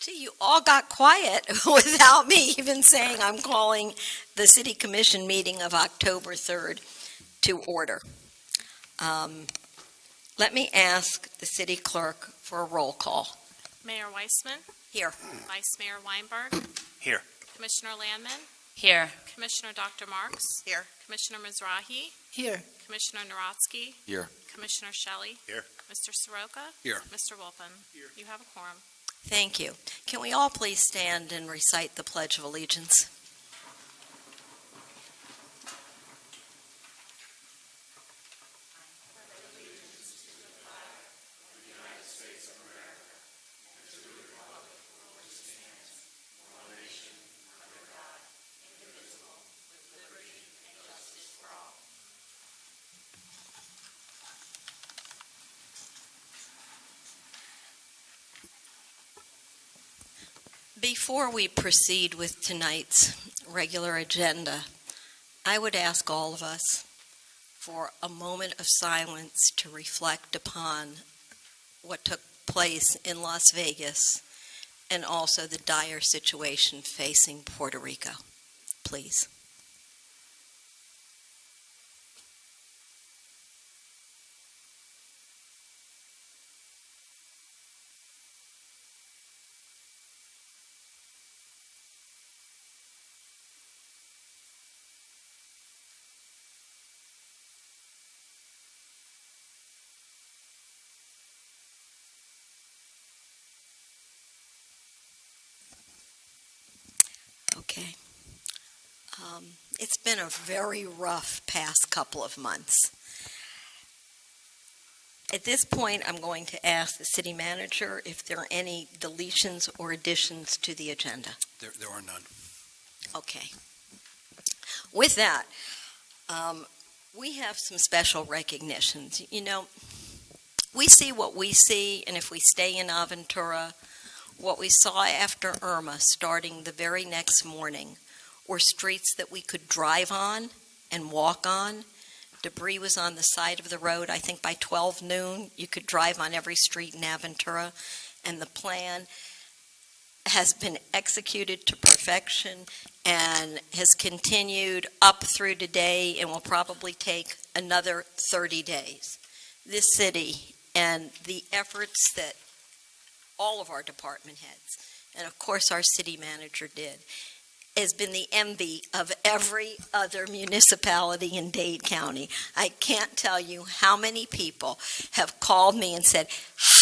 Gee, you all got quiet without me even saying I'm calling the City Commission meeting of October 3rd to order. Let me ask the City Clerk for a roll call. Mayor Weissman. Here. Vice Mayor Weinberg. Here. Commissioner Landman. Here. Commissioner Dr. Marks. Here. Commissioner Mizrahi. Here. Commissioner Narotsky. Here. Commissioner Shelley. Here. Mr. Soroka. Here. Mr. Wolfen. Here. You have a quorum. Thank you. Can we all please stand and recite the Pledge of Allegiance? Before we proceed with tonight's regular agenda, I would ask all of us for a moment of silence to reflect upon what took place in Las Vegas and also the dire situation facing Puerto Rico. Please. Okay. It's been a very rough past couple of months. At this point, I'm going to ask the city manager if there are any deletions or additions to the agenda. There are none. Okay. With that, we have some special recognitions. You know, we see what we see, and if we stay in Aventura, what we saw after Irma starting the very next morning were streets that we could drive on and walk on. Debris was on the side of the road. I think by 12 noon, you could drive on every street in Aventura, and the plan has been executed to perfection and has continued up through today and will probably take another 30 days. This city and the efforts that all of our department heads, and of course our city manager did, has been the envy of every other municipality in Dade County. I can't tell you how many people have called me and said,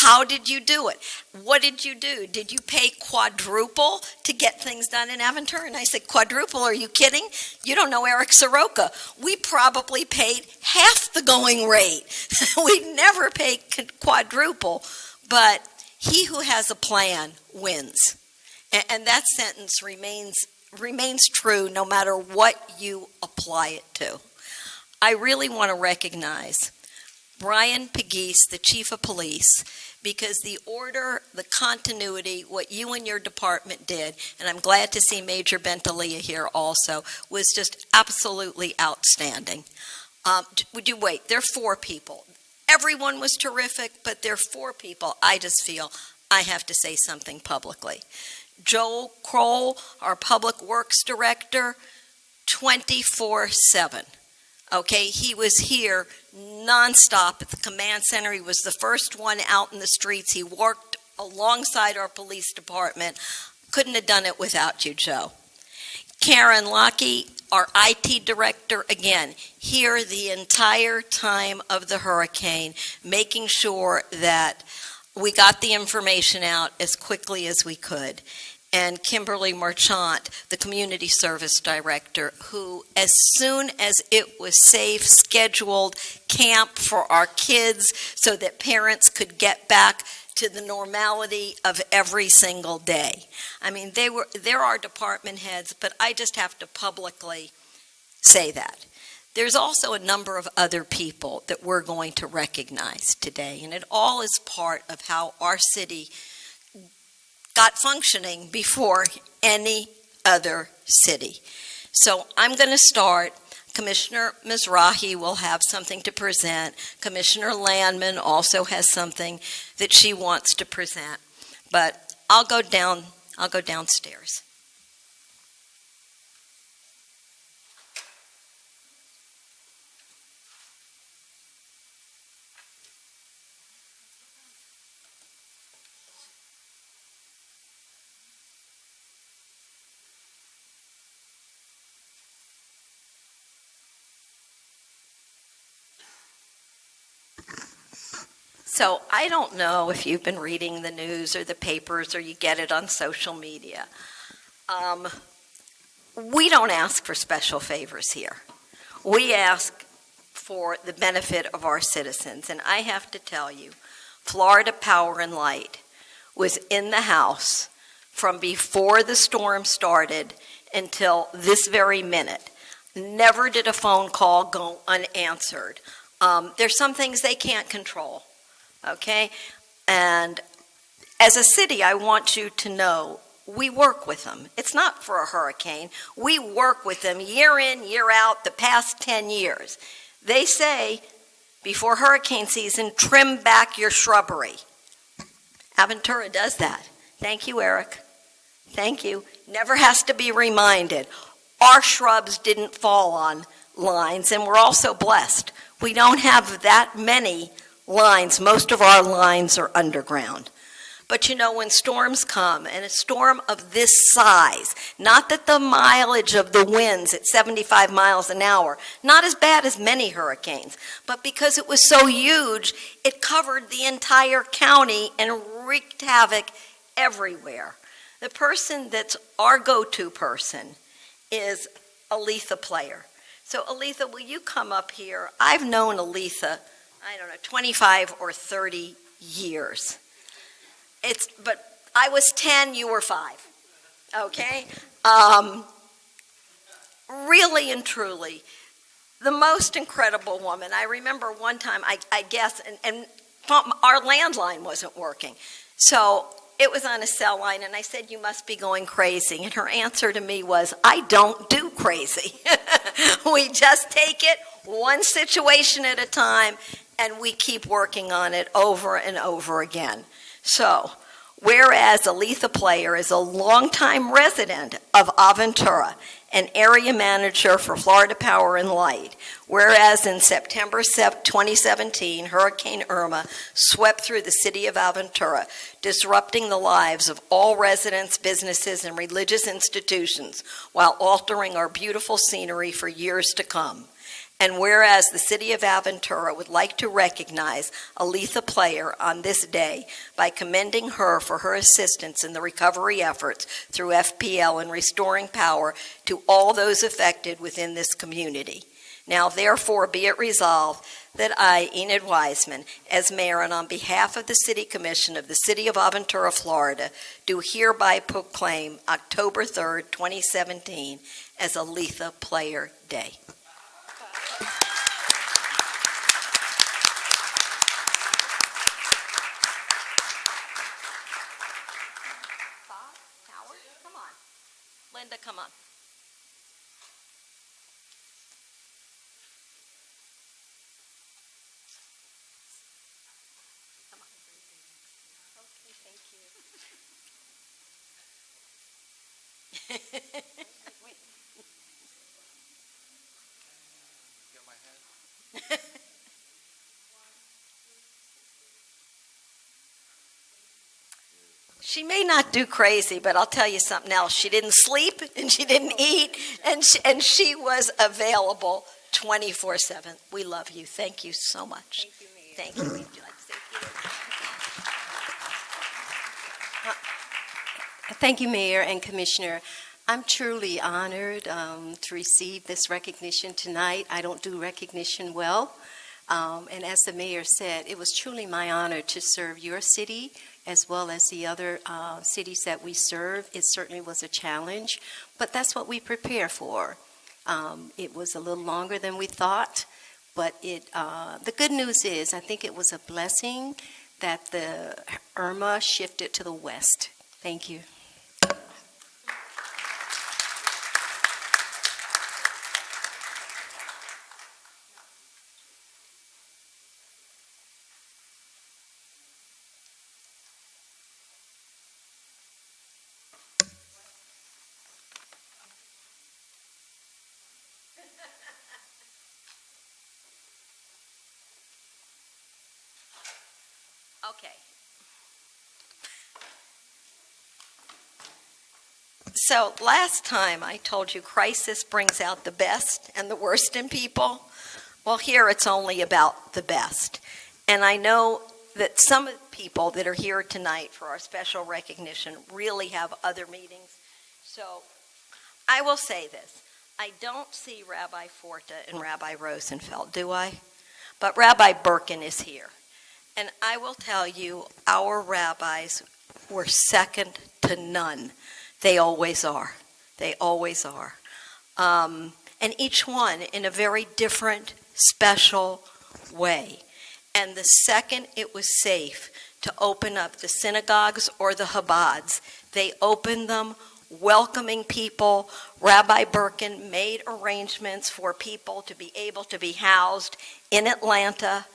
how did you do it? What did you do? Did you pay quadruple to get things done in Aventura? And I said, quadruple? Are you kidding? You don't know Eric Soroka. We probably paid half the going rate. We never paid quadruple, but he who has a plan wins. And that sentence remains true no matter what you apply it to. I really want to recognize Brian Pegues, the chief of police, because the order, the continuity, what you and your department did, and I'm glad to see Major Bentalia here also, was just absolutely outstanding. Would you wait? There are 4 people. Everyone was terrific, but there are 4 people I just feel I have to say something publicly. Joel Kroll, our Public Works Director, 24/7. Okay, he was here nonstop at the command center. He was the first one out in the streets. He worked alongside our police department. Couldn't have done it without you, Joe. Karen Lockey, our IT director, again, here the entire time of the hurricane, making sure that we got the information out as quickly as we could. And Kimberly Marchant, the community service director, who as soon as it was safe, scheduled camp for our kids so that parents could get back to the normality of every single day. I mean, they're our department heads, but I just have to publicly say that. There's also a number of other people that we're going to recognize today, and it all is part of how our city got functioning before any other city. So I'm going to start. Commissioner Mizrahi will have something to present. Commissioner Landman also has something that she wants to present. But I'll go downstairs. So I don't know if you've been reading the news or the papers or you get it on social media. We don't ask for special favors here. We ask for the benefit of our citizens. And I have to tell you, Florida Power and Light was in the House from before the storm started until this very minute. Never did a phone call go unanswered. There's some things they can't control. Okay? And as a city, I want you to know we work with them. It's not for a hurricane. We work with them year in, year out, the past 10 years. They say, before hurricane season, trim back your shrubbery. Aventura does that. Thank you, Eric. Thank you. Never has to be reminded. Our shrubs didn't fall on lines, and we're also blessed. We don't have that many lines. Most of our lines are underground. But you know, when storms come, and a storm of this size, not that the mileage of the winds at 75 miles an hour, not as bad as many hurricanes, but because it was so huge, it covered the entire county and wreaked havoc everywhere. The person that's our go-to person is Aletha Player. So Aletha, will you come up here? I've known Aletha, 25 or 30 years. But I was 10, you were 5, okay? Really and truly, the most incredible woman. I remember one time, I guess, and our landline wasn't working. So it was on a cell line, and I said, you must be going crazy. And her answer to me was, I don't do crazy. We just take it one situation at a time, and we keep working on it over and over again. So, whereas Aletha Player is a longtime resident of Aventura, an area manager for Florida Power and Light, whereas in September 2017, Hurricane Irma swept through the city of Aventura, disrupting the lives of all residents, businesses, and religious institutions while altering our beautiful scenery for years to come. And whereas the city of Aventura would like to recognize Aletha Player on this day by commending her for her assistance in the recovery efforts through FPL and restoring power to all those affected within this community. Now, therefore, be it resolved that I, Enid Wiseman, as mayor and on behalf of the City Commission of the City of Aventura, Florida, do hereby proclaim October 3rd, 2017 as Aletha Player Day. Linda, come on. Come on. Okay, thank you. Wait. Get my head. She may not do crazy, but I'll tell you something else. She didn't sleep, and she didn't eat, and she was available 24/7. We love you. Thank you so much. Thank you, Mayor. Thank you. Would you like to say a few? Thank you, Mayor and Commissioner. I'm truly honored to receive this recognition tonight. I don't do recognition well. And as the mayor said, it was truly my honor to serve your city as well as the other cities that we serve. It certainly was a challenge, but that's what we prepare for. It was a little longer than we thought, but the good news is I think it was a blessing that the Irma shifted to the west. Thank you. So last time I told you crisis brings out the best and the worst in people. Well, here it's only about the best. And I know that some of the people that are here tonight for our special recognition really have other meetings. So I will say this. I don't see Rabbi Forta and Rabbi Rosenfeld, do I? But Rabbi Birkin is here. And I will tell you, our rabbis were second to none. They always are. They always are. And each one in a very different, special way. And the second it was safe to open up the synagogues or the Chabads, they opened them, welcoming people. Rabbi Birkin made arrangements for people to be able to be housed in Atlanta.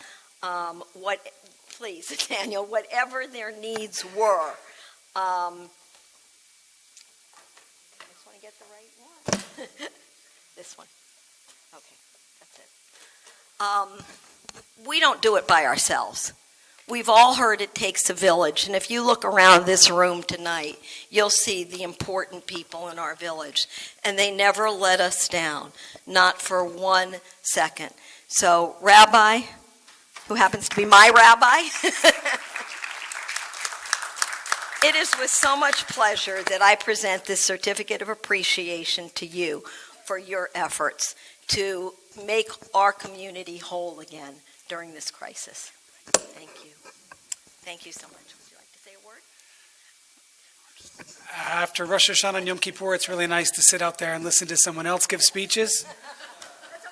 Please, Daniel, whatever their needs were. I just want to get the right one. This one. Okay, that's it. We don't do it by ourselves. We've all heard it takes a village, and if you look around this room tonight, you'll see the important people in our village, and they never let us down, not for 1 second. So, Rabbi, who happens to be my rabbi, it is with so much pleasure that I present this certificate of appreciation to you for your efforts to make our community whole again during this crisis. Thank you. Thank you so much. Would you like to say a word? After Rosh Hashanah and Yom Kippur, it's really nice to sit out there and listen to someone else give speeches.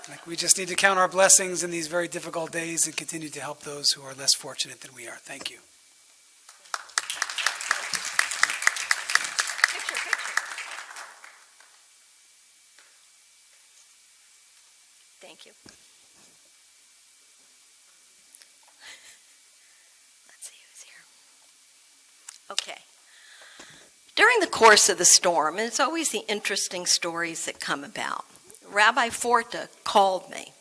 Like, we just need to count our blessings in these very difficult days and continue to help those who are less fortunate than we are. Thank you. Picture. Thank you. Let's see who's here. Okay. During the course of the storm, and it's always the interesting stories that come about, Rabbi Forta called me,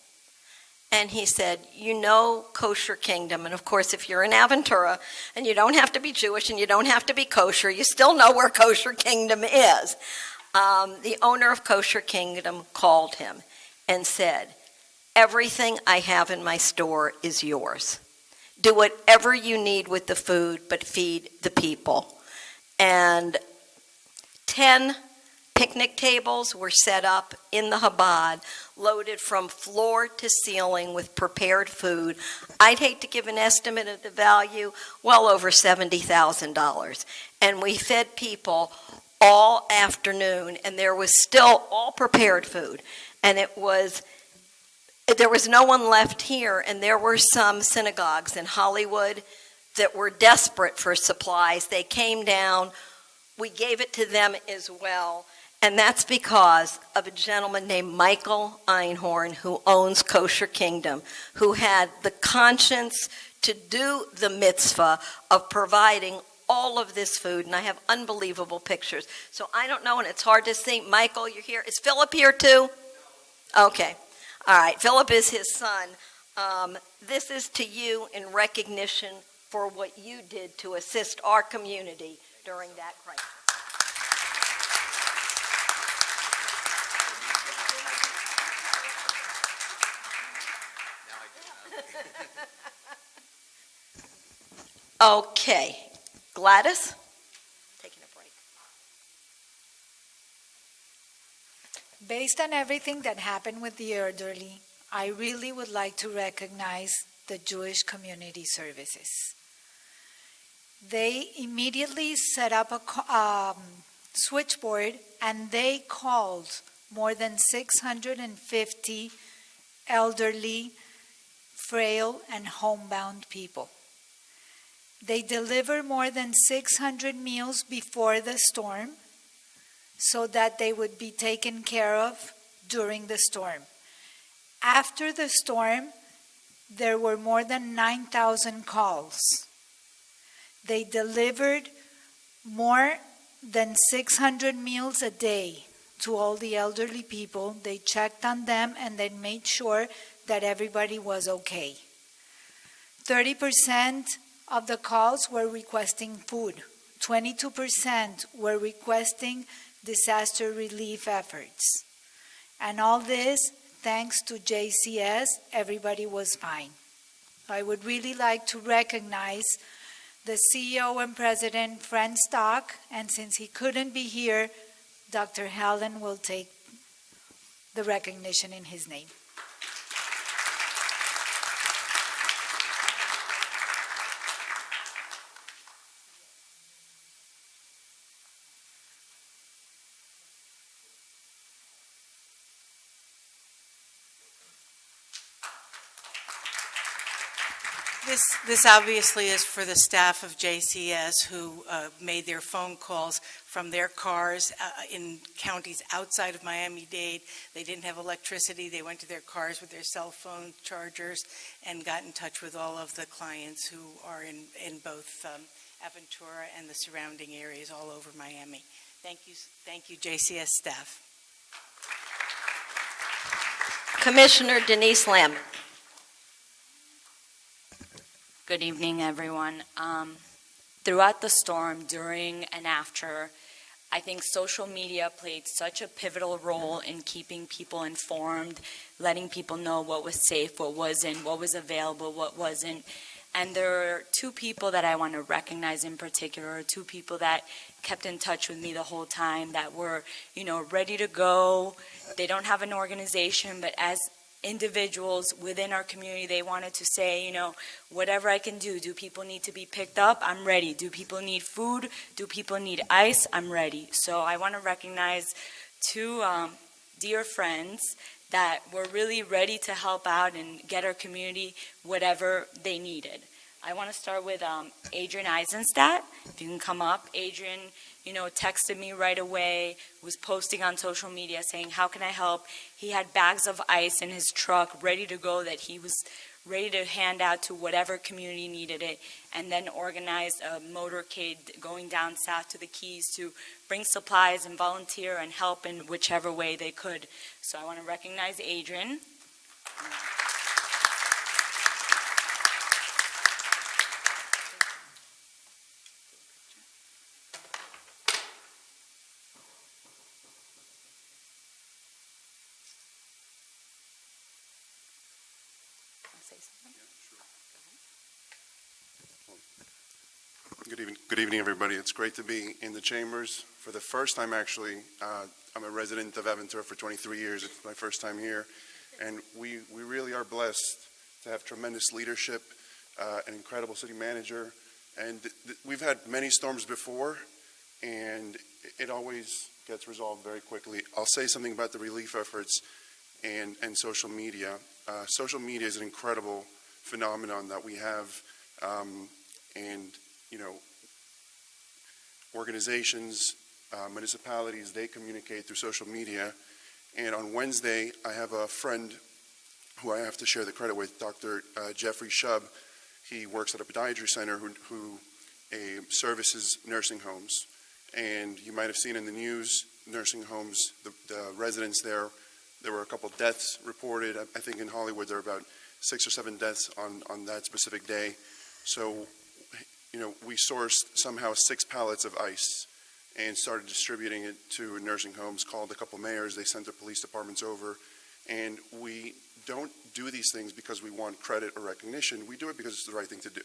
and he said, you know Kosher Kingdom, and of course if you're in Aventura, and you don't have to be Jewish and you don't have to be kosher, you still know where Kosher Kingdom is. The owner of Kosher Kingdom called him and said, everything I have in my store is yours. Do whatever you need with the food, but feed the people. And 10 picnic tables were set up in the Chabad, loaded from floor to ceiling with prepared food. I'd hate to give an estimate of the value, well over $70,000. And we fed people all afternoon, and there was still all prepared food. And there was no one left here, and there were some synagogues in Hollywood that were desperate for supplies. They came down. We gave it to them as well. And that's because of a gentleman named Michael Einhorn, who owns Kosher Kingdom, who had the conscience to do the mitzvah of providing all of this food. And I have unbelievable pictures. So I don't know, and it's hard to see. Michael, you're here. Is Philip here too? Okay. All right. Philip is his son. This is to you in recognition for what you did to assist our community during that crisis. Okay, Gladys, taking a break. Based on everything that happened with the elderly, I really would like to recognize the Jewish Community Services. They immediately set up a switchboard, and they called more than 650 elderly, frail, and homebound people. They delivered more than 600 meals before the storm so that they would be taken care of during the storm. After the storm, there were more than 9,000 calls. They delivered more than 600 meals a day to all the elderly people. They checked on them and they made sure that everybody was okay. 30% of the calls were requesting food. 22% were requesting disaster relief efforts. And all this, thanks to JCS, everybody was fine. I would really like to recognize the CEO and President, Fran Stock, and since he couldn't be here, Dr. Helen will take the recognition in his name. This obviously is for the staff of JCS who made their phone calls from their cars in counties outside of Miami-Dade. They didn't have electricity. They went to their cars with their cell phone chargers and got in touch with all of the clients who are in both Aventura and the surrounding areas all over Miami. Thank you, JCS staff. Commissioner Denise Lambert. Good evening, everyone. Throughout the storm, during and after, I think social media played such a pivotal role in keeping people informed, letting people know what was safe, what wasn't, what was available, what wasn't. And there are two people that I want to recognize in particular, two people that kept in touch with me the whole time, that were, ready to go. They don't have an organization, but as individuals within our community, they wanted to say, whatever I can do. Do people need to be picked up? I'm ready. Do people need food? Do people need ice? I'm ready. So I want to recognize two dear friends that were really ready to help out and get our community whatever they needed. I want to start with Adrian Eisenstadt. If you can come up. Adrian, texted me right away, was posting on social media saying, how can I help? He had bags of ice in his truck ready to go that he was ready to hand out to whatever community needed it, and then organized a motorcade going down south to the Keys to bring supplies and volunteer and help in whichever way they could. So I want to recognize Adrian. Good evening, everybody. It's great to be in the chambers for the first time, actually. I'm a resident of Aventura for 23 years. It's my first time here. And we really are blessed to have tremendous leadership, an incredible city manager. And we've had many storms before, and it always gets resolved very quickly. I'll say something about the relief efforts and social media. Social media is an incredible phenomenon that we have, organizations, municipalities, they communicate through social media. And on Wednesday, I have a friend who I have to share the credit with, Dr. Jeffrey Shub. He works at a podiatry center who services nursing homes. And you might have seen in the news, nursing homes, the residents there were a couple deaths reported. I think in Hollywood there are about 6 or 7 deaths on that specific day. So, we sourced somehow 6 pallets of ice and started distributing it to nursing homes, called a couple mayors, they sent their police departments over. And we don't do these things because we want credit or recognition. We do it because it's the right thing to do.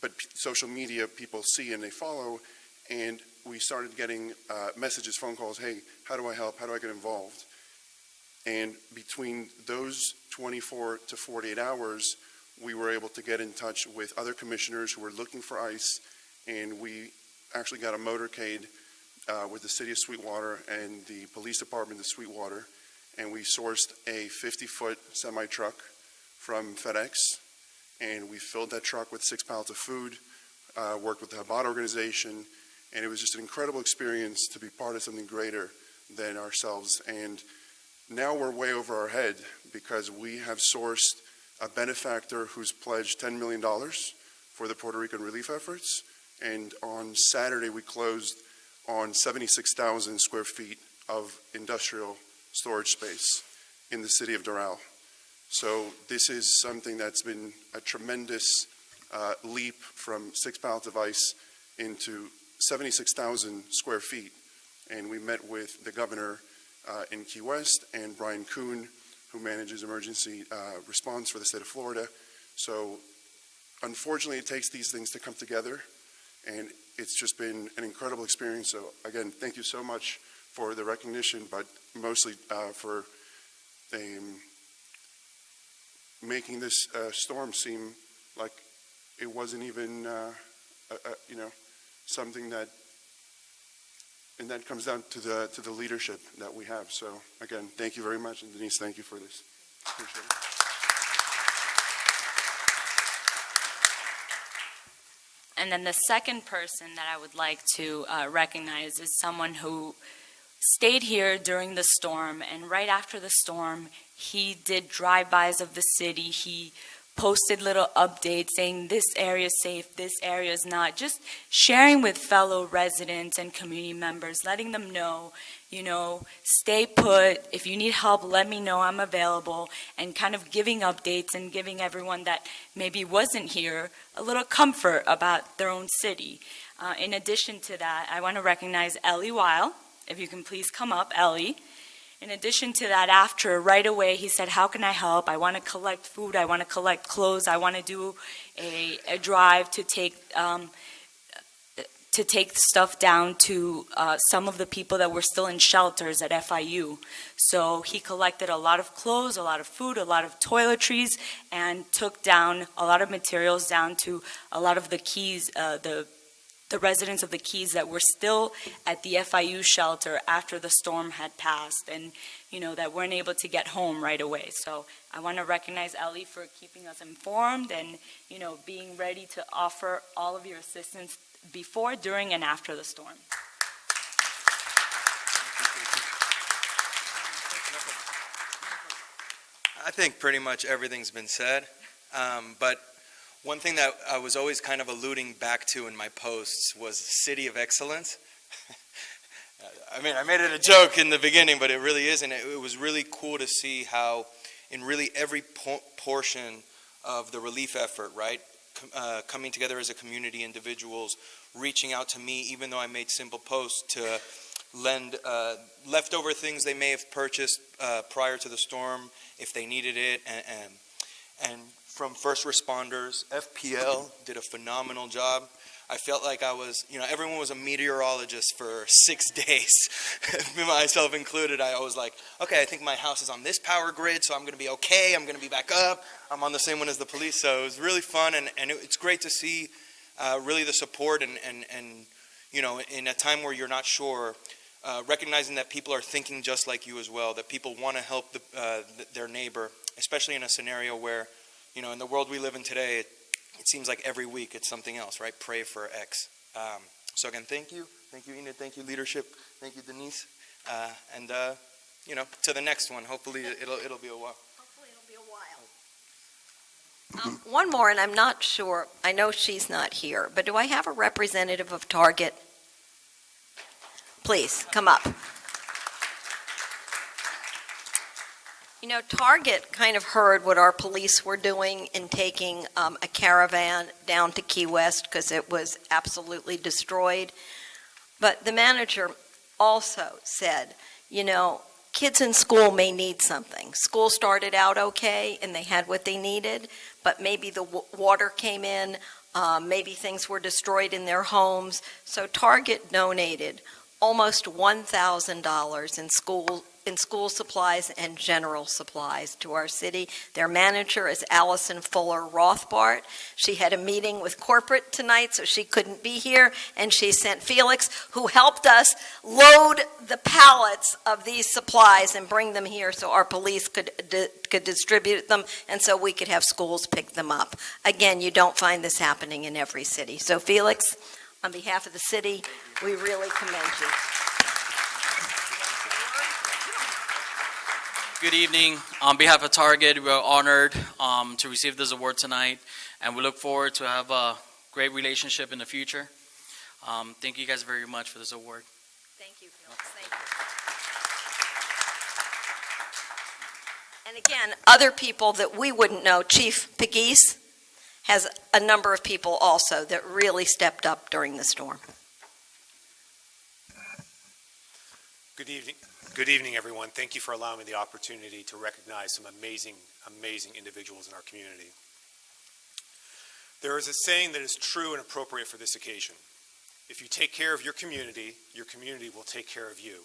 But social media, people see and they follow, and we started getting messages, phone calls, hey, how do I help? How do I get involved? And between those 24 to 48 hours, we were able to get in touch with other commissioners who were looking for ice, and we actually got a motorcade with the city of Sweetwater and the police department of Sweetwater, and we sourced a 50-foot semi-truck from FedEx, and we filled that truck with 6 pallets of food, worked with the Chabad organization, and it was just an incredible experience to be part of something greater than ourselves. And now we're way over our head because we have sourced a benefactor who's pledged $10 million for the Puerto Rican relief efforts. And on Saturday, we closed on 76,000 square feet of industrial storage space in the city of Doral. So this is something that's been a tremendous leap from 6 pallets of ice into 76,000 square feet. and we met with the governor in Key West and Brian Kuhn, who manages emergency response for the state of Florida. So unfortunately, it takes these things to come together, and it's just been an incredible experience. So again, thank you so much for the recognition, but mostly for making this storm seem like it wasn't even, something that, and that comes down to the leadership that we have. So again, thank you very much, and Denise, thank you for this. Appreciate it. And then the second person that I would like to recognize is someone who stayed here during the storm, and right after the storm, he did drive-bys of the city. He posted little updates saying this area is safe, this area is not, just sharing with fellow residents and community members, letting them know, stay put. If you need help, let me know, I'm available, and kind of giving updates and giving everyone that maybe wasn't here a little comfort about their own city. In addition to that, I want to recognize Ellie Weil. If you can please come up, Ellie. In addition to that, after, right away, he said, how can I help? I want to collect food. I want to collect clothes. I want to do a drive to take stuff down to some of the people that were still in shelters at FIU. So he collected a lot of clothes, a lot of food, a lot of toiletries, and took down a lot of materials down to a lot of the Keys, the residents of the Keys that were still at the FIU shelter after the storm had passed, and that weren't able to get home right away. So I want to recognize Ellie for keeping us informed and being ready to offer all of your assistance before, during, and after the storm. I think pretty much everything's been said, but one thing that I was always kind of alluding back to in my posts was City of Excellence. I mean, I made it a joke in the beginning, but it really isn't. It was really cool to see how in really every portion of the relief effort, right, coming together as a community, individuals reaching out to me, even though I made simple posts, to lend leftover things they may have purchased prior to the storm if they needed it, and from first responders. FPL did a phenomenal job. I felt like I was, everyone was a meteorologist for 6 days, myself included. I was like, okay, I think my house is on this power grid, so I'm going to be okay. I'm going to be back up. I'm on the same one as the police, so it was really fun, and it's great to see really the support and in a time where you're not sure, recognizing that people are thinking just like you as well, that people want to help their neighbor, especially in a scenario where, in the world we live in today, it seems like every week it's something else, right? Pray for X. So again, thank you. Thank you, Enid. Thank you, leadership. Thank you, Denise. And to the next one. Hopefully it'll be a while. Hopefully it'll be a while. One more, and I'm not sure. I know she's not here, but do I have a representative of Target? Please, come up. Target kind of heard what our police were doing in taking a caravan down to Key West because it was absolutely destroyed. But the manager also said, kids in school may need something. School started out okay and they had what they needed, but maybe the water came in, maybe things were destroyed in their homes. So Target donated almost $1,000 in school supplies and general supplies to our city. Their manager is Allison Fuller Rothbart. She had a meeting with corporate tonight, so she couldn't be here, and she sent Felix, who helped us load the pallets of these supplies and bring them here so our police could distribute them and so we could have schools pick them up. Again, you don't find this happening in every city. So Felix, on behalf of the city, we really commend you. Good evening. On behalf of Target, we are honored to receive this award tonight, and we look forward to have a great relationship in the future. Thank you guys very much for this award. Thank you, Felix. Thank you. And again, other people that we wouldn't know, Chief Pegues has a number of people also that really stepped up during the storm. Good evening. Good evening, everyone. Thank you for allowing me the opportunity to recognize some amazing, amazing individuals in our community. There is a saying that is true and appropriate for this occasion. If you take care of your community will take care of you.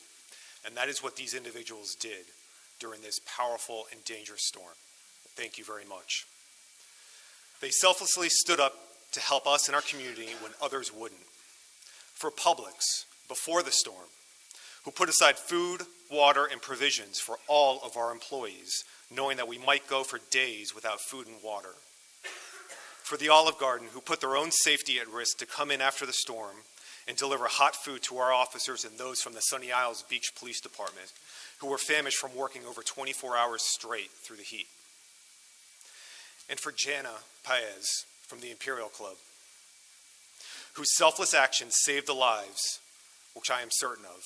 And that is what these individuals did during this powerful and dangerous storm. Thank you very much. They selflessly stood up to help us in our community when others wouldn't. For Publix, before the storm, who put aside food, water, and provisions for all of our employees, knowing that we might go for days without food and water. For the Olive Garden, who put their own safety at risk to come in after the storm and deliver hot food to our officers and those from the Sunny Isles Beach Police Department, who were famished from working over 24 hours straight through the heat. And for Jana Paez from the Imperial Club, whose selfless actions saved the lives, which I am certain of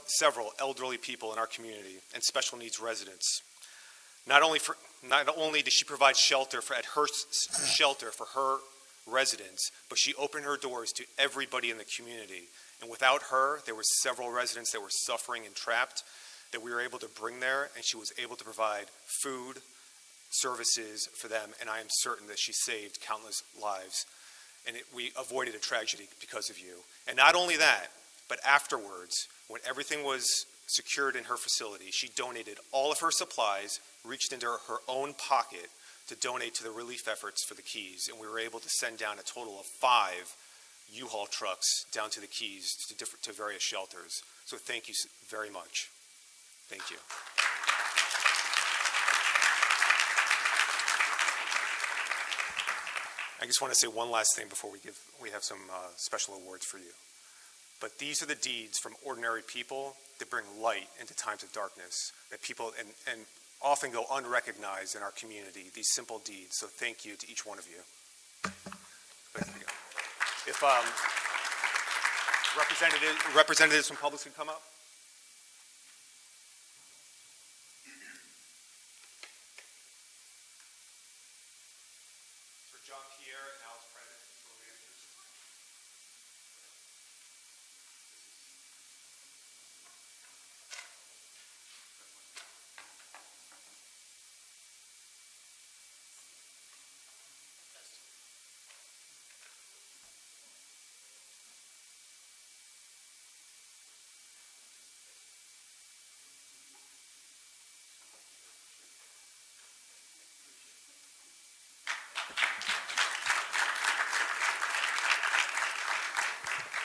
several elderly people in our community and special needs residents. Not only did she provide shelter for her residents, but she opened her doors to everybody in the community. And without her, there were several residents that were suffering and trapped that we were able to bring there, and she was able to provide food, services for them, and I am certain that she saved countless lives. And we avoided a tragedy because of you. And not only that, but afterwards, when everything was secured in her facility, she donated all of her supplies, reached into her own pocket to donate to the relief efforts for the Keys, and we were able to send down a total of 5 U-Haul trucks down to the Keys to various shelters. So thank you very much. Thank you. I just want to say one last thing before we have some special awards for you. But these are the deeds from ordinary people that bring light into times of darkness, that people and often go unrecognized in our community, these simple deeds. So thank you to each one of you. If representatives from Publix could come up. For John Pierre and Alice Prentice, store managers.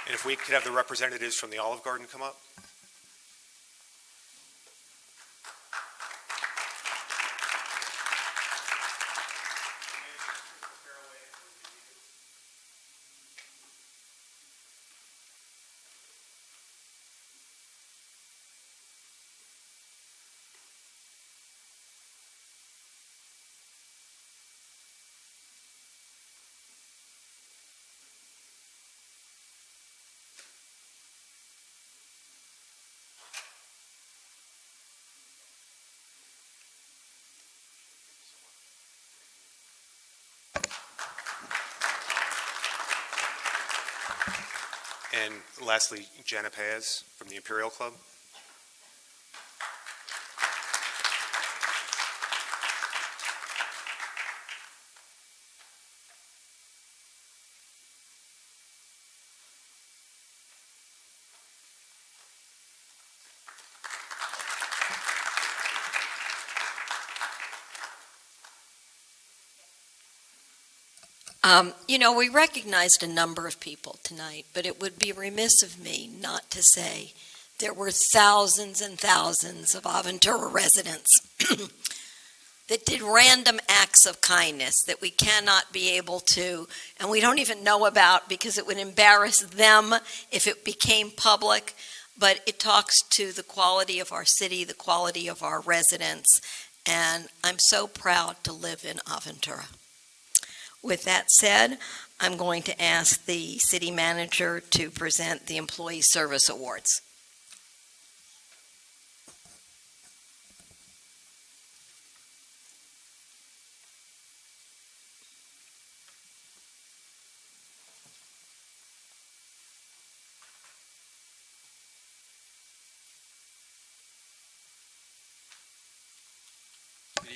And if we could have the representatives from the Olive Garden come up. And lastly, Jana Paez from the Imperial Club. We recognized a number of people tonight, but it would be remiss of me not to say there were thousands and thousands of Aventura residents that did random acts of kindness that we cannot be able to, and we don't even know about because it would embarrass them if it became public, but it talks to the quality of our city, the quality of our residents, and I'm so proud to live in Aventura. With that said, I'm going to ask the city manager to present the Employee Service Awards.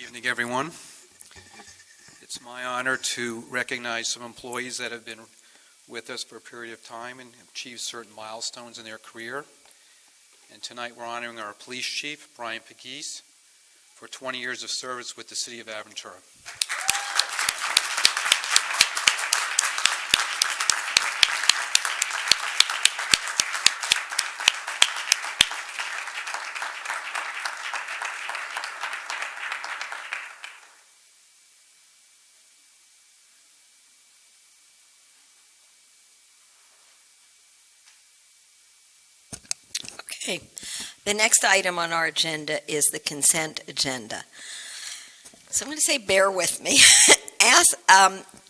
Evening, everyone. It's my honor to recognize some employees that have been with us for a period of time and achieved certain milestones in their career. And tonight we're honoring our police chief, Brian Pegues, for 20 years of service with the city of Aventura. Okay. The next item on our agenda is the consent agenda. So I'm going to say bear with me.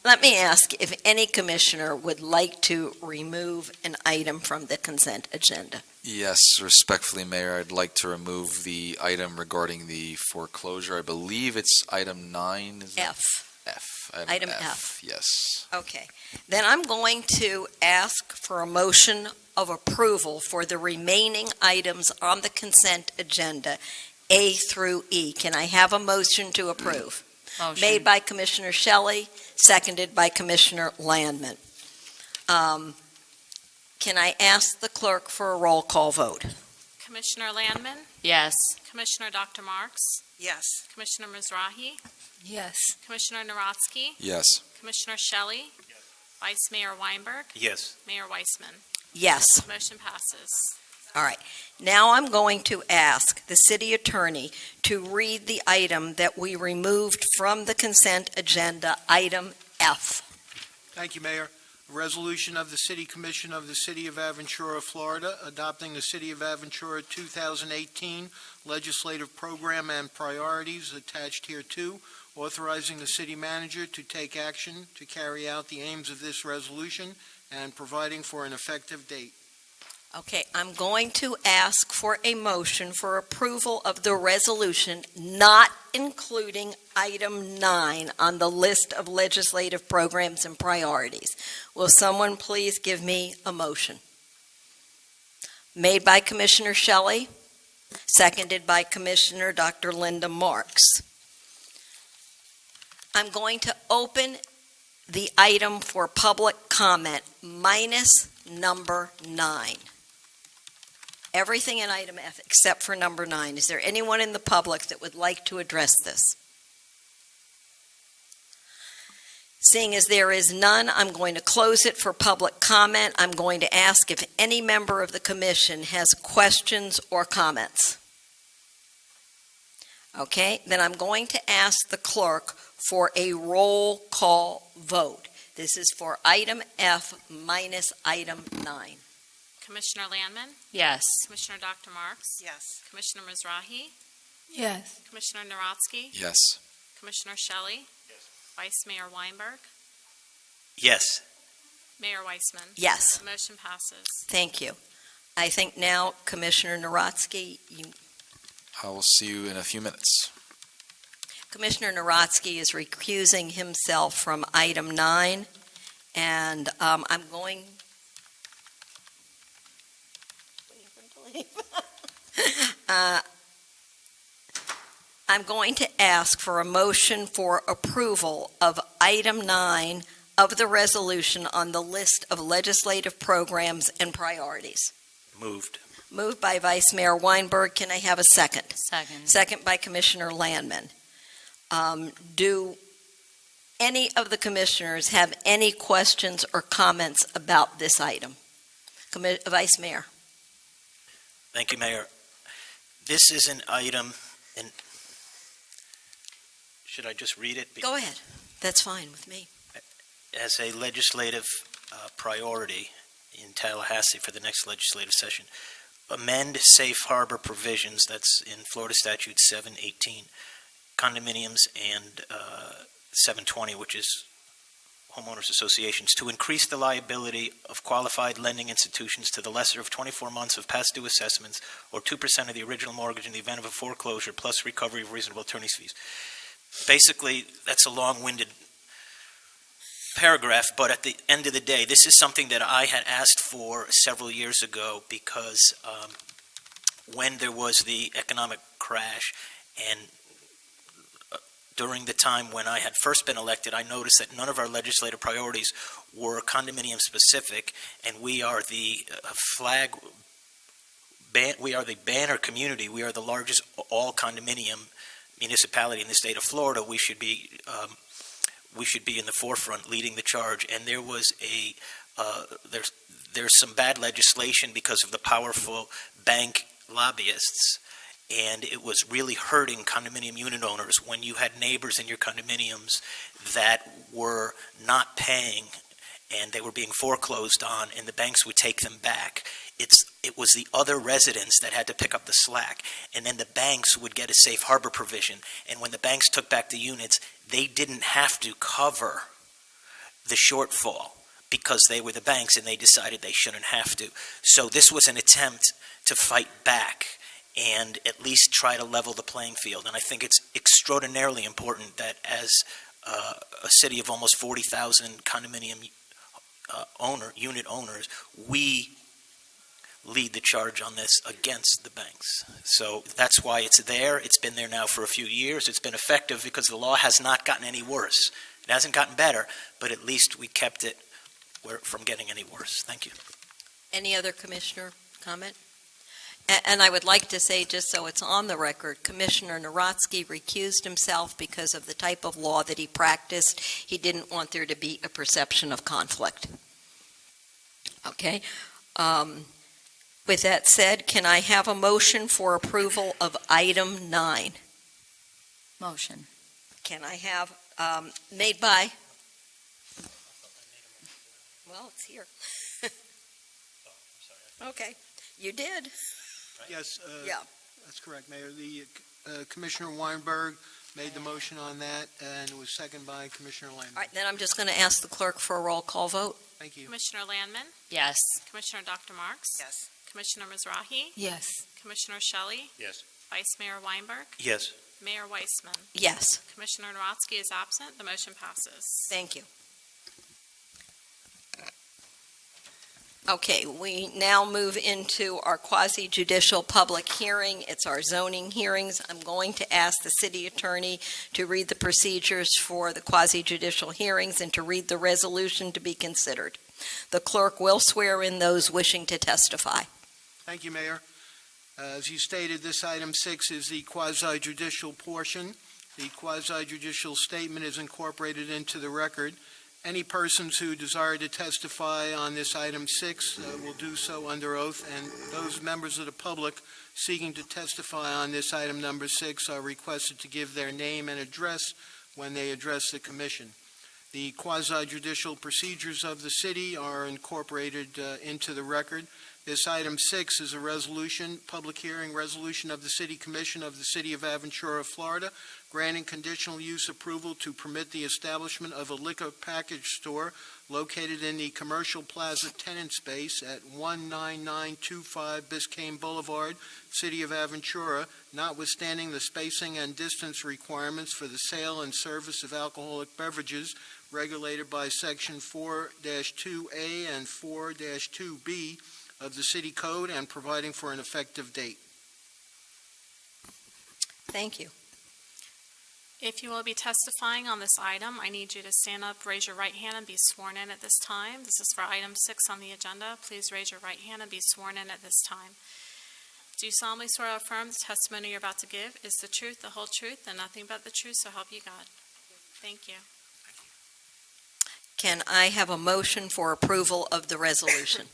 Let me ask if any commissioner would like to remove an item from the consent agenda. Yes, respectfully, Mayor, I'd like to remove the item regarding the foreclosure. I believe it's item 9. Is it? F. F. Item F. Yes. Okay. Then I'm going to ask for a motion of approval for the remaining items on the consent agenda, A through E. Can I have a motion to approve? Motion. Made by Commissioner Shelley, seconded by Commissioner Landman. Can I ask the clerk for a roll call vote? Commissioner Landman, Yes. Commissioner Dr. Marks, Yes. Commissioner Mizrahi, Yes. Commissioner Narodsky, Yes. Commissioner Shelley, Vice Mayor Weinberg, Yes. Mayor Weissman. Yes. Motion passes. All right. Now I'm going to ask the city attorney to read the item that we removed from the consent agenda, item F. Thank you, Mayor. A resolution of the City Commission of the City of Aventura, Florida, adopting the City of Aventura 2018 legislative program and priorities attached hereto, authorizing the city manager to take action to carry out the aims of this resolution and providing for an effective date. Okay, I'm going to ask for a motion for approval of the resolution not including item 9 on the list of legislative programs and priorities. Will someone please give me a motion? Made by Commissioner Shelley, seconded by Commissioner Dr. Linda Marks. I'm going to open the item for public comment minus number 9. Everything in item F except for number 9. Is there anyone in the public that would like to address this? Seeing as there is none, I'm going to close it for public comment. I'm going to ask if any member of the commission has questions or comments. Okay, then I'm going to ask the clerk for a roll call vote. This is for item F minus item 9. Commissioner Landman, Yes. Commissioner Dr. Marks, Yes. Commissioner Mizrahi, Yes. Commissioner Narodsky, Yes. Commissioner Shelley, Vice Mayor Weinberg, Yes. Mayor Weissman. Yes, Motion passes. thank you. I think now, Commissioner Narodsky, I will see you in a few minutes. Commissioner Narodsky is recusing himself from item 9, and I'm going I'm going to ask for a motion for approval of item 9 of the resolution on the list of legislative programs and priorities. Moved. Moved by Vice Mayor Weinberg. Can I have a second? Second. Second by Commissioner Landman. Do any of the commissioners have any questions or comments about this item? Vice Mayor. Thank you, Mayor. This is an item, and should I just read it? Go ahead. That's fine with me. As a legislative priority in Tallahassee for the next legislative session, amend safe harbor provisions, that's in Florida Statute 718, condominiums, and 720, which is homeowners associations, to increase the liability of qualified lending institutions to the lesser of 24 months of past due assessments or 2% of the original mortgage in the event of a foreclosure plus recovery of reasonable attorney's fees. Basically, that's a long-winded paragraph, but at the end of the day, this is something that I had asked for several years ago because when there was the economic crash and during the time when I had first been elected, I noticed that none of our legislative priorities were condominium specific, and we are the we are the banner community. We are the largest all condominium municipality in the state of Florida. We should be in the forefront, leading the charge. And there was there's some bad legislation because of the powerful bank lobbyists, and it was really hurting condominium unit owners when you had neighbors in your condominiums that were not paying and they were being foreclosed on, and the banks would take them back. It was the other residents that had to pick up the slack, and then the banks would get a safe harbor provision, and when the banks took back the units, they didn't have to cover the shortfall because they were the banks and they decided they shouldn't have to. So this was an attempt to fight back and at least try to level the playing field, and I think it's extraordinarily important that as a city of almost 40,000 condominium unit owners, we lead the charge on this against the banks. So that's why it's there. It's been there now for a few years. It's been effective because the law has not gotten any worse. It hasn't gotten better, but at least we kept it from getting any worse. Thank you. Any other commissioner comment? And I would like to say, just so it's on the record, Commissioner Narodsky recused himself because of the type of law that he practiced. He didn't want there to be a perception of conflict. Okay. With that said, can I have a motion for approval of item 9? Motion. Can I have, made by? Well, it's here. Okay, you did. Yes, Yeah. that's correct, Mayor. The Commissioner Weinberg made the motion on that, and it was seconded by Commissioner Landman. All right, then I'm just going to ask the clerk for a roll call vote. Thank you. Commissioner Landman, Yes. Commissioner Dr. Marks. Yes. Commissioner Mizrahi, Yes. Commissioner Shelley, Yes. Vice Mayor Weinberg, Yes. Mayor Weissman. Yes, Commissioner Narodsky is absent. The motion passes. thank you. Okay, we now move into our quasi-judicial public hearing. It's our zoning hearings. I'm going to ask the city attorney to read the procedures for the quasi-judicial hearings and to read the resolution to be considered. The clerk will swear in those wishing to testify. Thank you, Mayor. As you stated, this item 6 is the quasi-judicial portion. The quasi-judicial statement is incorporated into the record. Any persons who desire to testify on this item 6 will do so under oath, and those members of the public seeking to testify on this item number 6 are requested to give their name and address when they address the commission. The quasi-judicial procedures of the city are incorporated into the record. This item 6 is a resolution, public hearing resolution of the City Commission of the City of Aventura, Florida, granting conditional use approval to permit the establishment of a liquor package store located in the Commercial Plaza tenant space at 19925 Biscayne Boulevard, City of Aventura, notwithstanding the spacing and distance requirements for the sale and service of alcoholic beverages regulated by Section 4-2A and 4-2B of the City Code and providing for an effective date. Thank you. If you will be testifying on this item, I need you to stand up, raise your right hand, and be sworn in at this time. This is for item 6 on the agenda. Please raise your right hand and be sworn in at this time. Do you solemnly swear or affirm the testimony you're about to give is the truth, the whole truth, and nothing but the truth, so help you God? Thank you. Can I have a motion for approval of the resolution?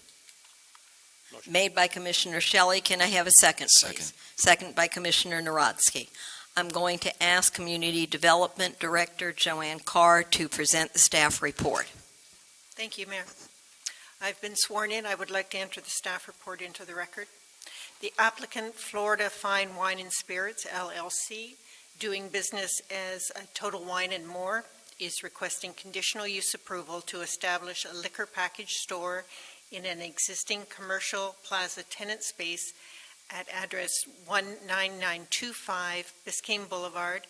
Motion. Made by Commissioner Shelley. Can I have a second, please? Second. Second by Commissioner Narodsky. I'm going to ask Community Development Director Joanne Carr to present the staff report. Thank you, Mayor. I've been sworn in. I would like to enter the staff report into the record. The applicant, Florida Fine Wine and Spirits, LLC, doing business as Total Wine and More, is requesting conditional use approval to establish a liquor package store in an existing Commercial Plaza tenant space at address 19925 Biscayne Boulevard.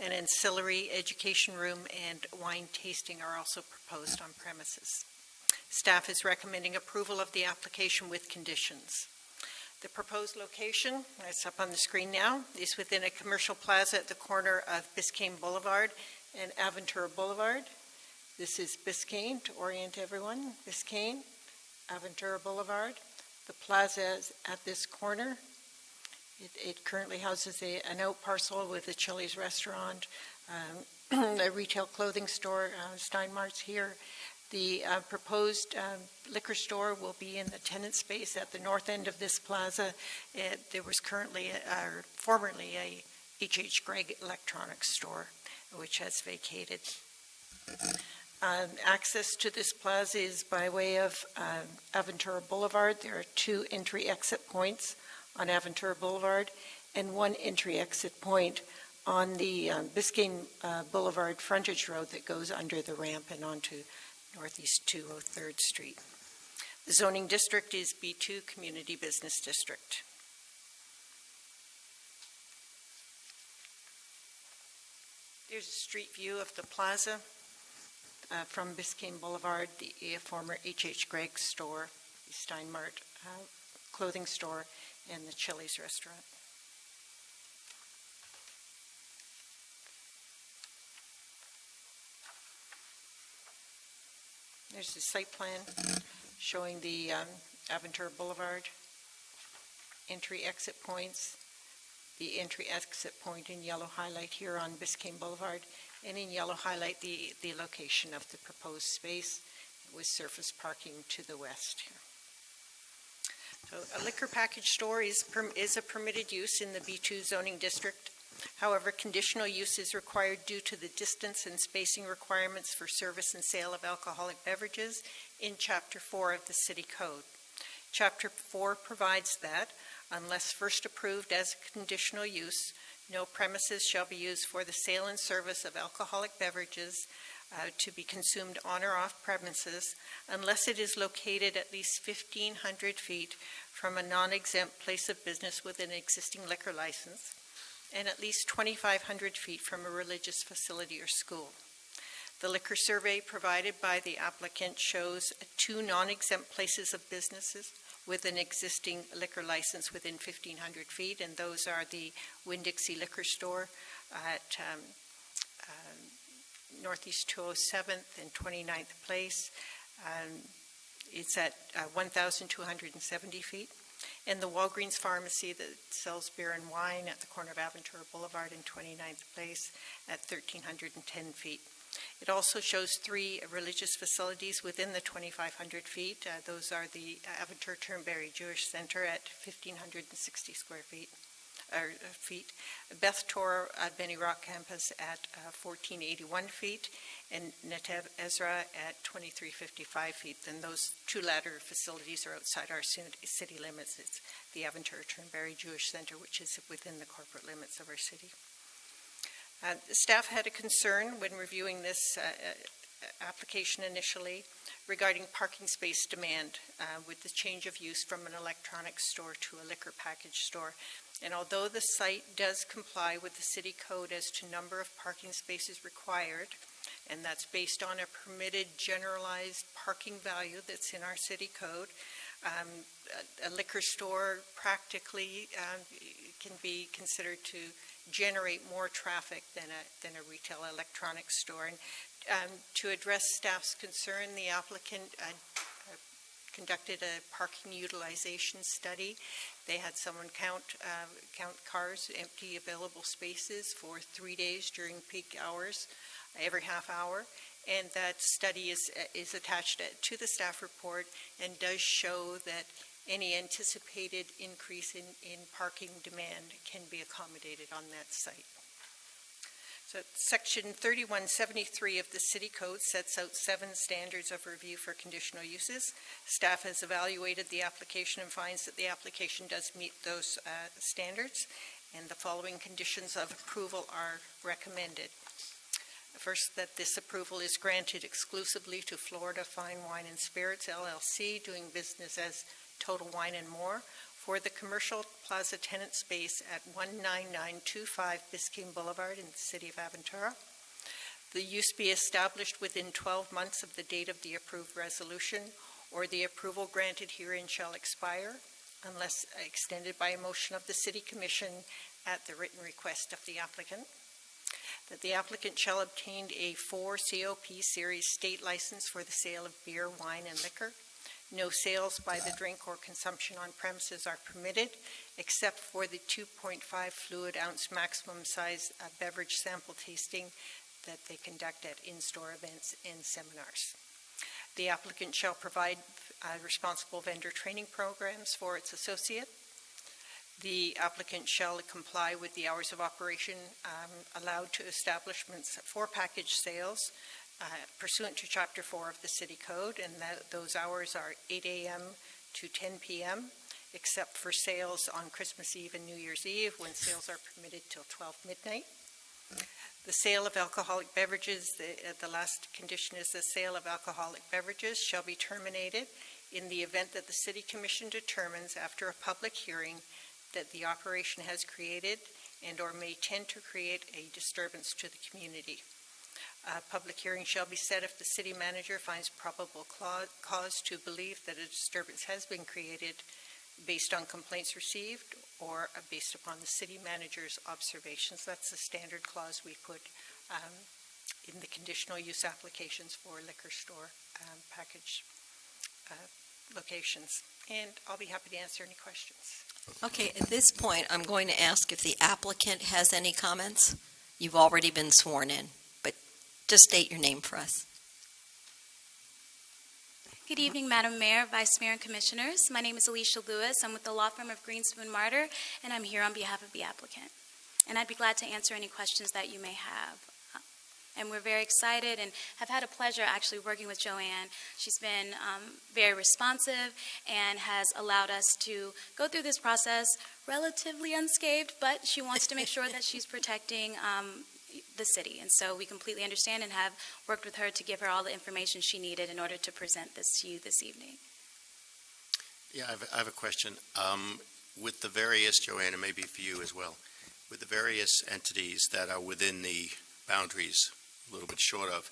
An ancillary education room and wine tasting are also proposed on premises. Staff is recommending approval of the application with conditions. The proposed location, that's up on the screen now, is within a commercial plaza at the corner of Biscayne Boulevard and Aventura Boulevard. This is Biscayne, to orient everyone, Biscayne, Aventura Boulevard. The plaza is at this corner. It currently houses an out parcel with a Chili's restaurant, a retail clothing store, Steinmart's here. The proposed liquor store will be in the tenant space at the north end of this plaza. There was formerly a H.H. Gregg electronics store, which has vacated. Access to this plaza is by way of Aventura Boulevard. There are 2 entry-exit points on Aventura Boulevard and 1 entry-exit point on the Biscayne Boulevard frontage road that goes under the ramp and onto Northeast 203rd Street. The zoning district is B2 Community Business District. There's a street view of the plaza from Biscayne Boulevard, the former H.H. Gregg store, the Steinmart clothing store, and the Chili's restaurant. There's the site plan showing the Aventura Boulevard entry-exit points, the entry-exit point in yellow highlight here on Biscayne Boulevard, and in yellow highlight the location of the proposed space with surface parking to the west here. So a liquor package store is a permitted use in the B2 zoning district. However, conditional use is required due to the distance and spacing requirements for service and sale of alcoholic beverages in Chapter 4 of the City Code. Chapter 4 provides that, unless first approved as a conditional use, no premises shall be used for the sale and service of alcoholic beverages to be consumed on or off premises unless it is located at least 1,500 feet from a non-exempt place of business with an existing liquor license and at least 2,500 feet from a religious facility or school. The liquor survey provided by the applicant shows 2 non-exempt places of businesses with an existing liquor license within 1,500 feet, and those are the Winn-Dixie Liquor Store at Northeast 207th and 29th Place. It's at 1,270 feet. And the Walgreens Pharmacy that sells beer and wine at the corner of Aventura Boulevard and 29th Place at 1,310 feet. It also shows 3 religious facilities within the 2,500 feet. Those are the Aventura Turnberry Jewish Center at 1,560 square feet. Beth Torah Benny Rock Campus at 1,481 feet, and Netev Ezra at 2,355 feet. And those 2 latter facilities are outside our city limits. It's the Aventura Turnberry Jewish Center, which is within the corporate limits of our city. The staff had a concern when reviewing this application initially regarding parking space demand with the change of use from an electronics store to a liquor package store. And although the site does comply with the city code as to number of parking spaces required, and that's based on a permitted generalized parking value that's in our city code, a liquor store practically can be considered to generate more traffic than a retail electronics store. And to address staff's concern, the applicant conducted a parking utilization study. They had someone count cars, empty available spaces for 3 days during peak hours, every half hour. And that study is attached to the staff report and does show that any anticipated increase in parking demand can be accommodated on that site. So Section 3173 of the City Code sets out 7 standards of review for conditional uses. Staff has evaluated the application and finds that the application does meet those standards, and the following conditions of approval are recommended. First, that this approval is granted exclusively to Florida Fine Wine and Spirits, LLC, doing business as Total Wine and More, for the commercial plaza tenant space at 19925 Biscayne Boulevard in the city of Aventura. The use be established within 12 months of the date of the approved resolution, or the approval granted herein shall expire, unless extended by a motion of the City Commission at the written request of the applicant. That the applicant shall obtain a 4 COP Series state license for the sale of beer, wine, and liquor. No sales by the drink or consumption on premises are permitted, except for the 2.5 fluid ounce maximum size beverage sample tasting that they conduct at in-store events and seminars. The applicant shall provide responsible vendor training programs for its associate. The applicant shall comply with the hours of operation allowed to establishments for package sales pursuant to Chapter 4 of the City Code, and those hours are 8 a.m. to 10 p.m., except for sales on Christmas Eve and New Year's Eve, when sales are permitted till 12 midnight. The sale of alcoholic beverages, the last condition is the sale of alcoholic beverages shall be terminated in the event that the City Commission determines after a public hearing that the operation has created and or may tend to create a disturbance to the community. A public hearing shall be set if the city manager finds probable cause to believe that a disturbance has been created based on complaints received or based upon the city manager's observations. That's the standard clause we put in the conditional use applications for liquor store package locations. And I'll be happy to answer any questions. Okay, at this point, I'm going to ask if the applicant has any comments. You've already been sworn in, but just state your name for us. Good evening, Madam Mayor, Vice Mayor, and Commissioners. My name is Alicia Lewis. I'm with the law firm of Greenspoon Martyr, and I'm here on behalf of the applicant. And I'd be glad to answer any questions that you may have. And we're very excited and have had a pleasure actually working with Joanne. She's been very responsive and has allowed us to go through this process relatively unscathed, but she wants to make sure that she's protecting the city. And so we completely understand and have worked with her to give her all the information she needed in order to present this to you this evening. Yeah, I have a question. With the various, Joanne, and maybe for you as well, with the various entities that are within the boundaries, a little bit short of,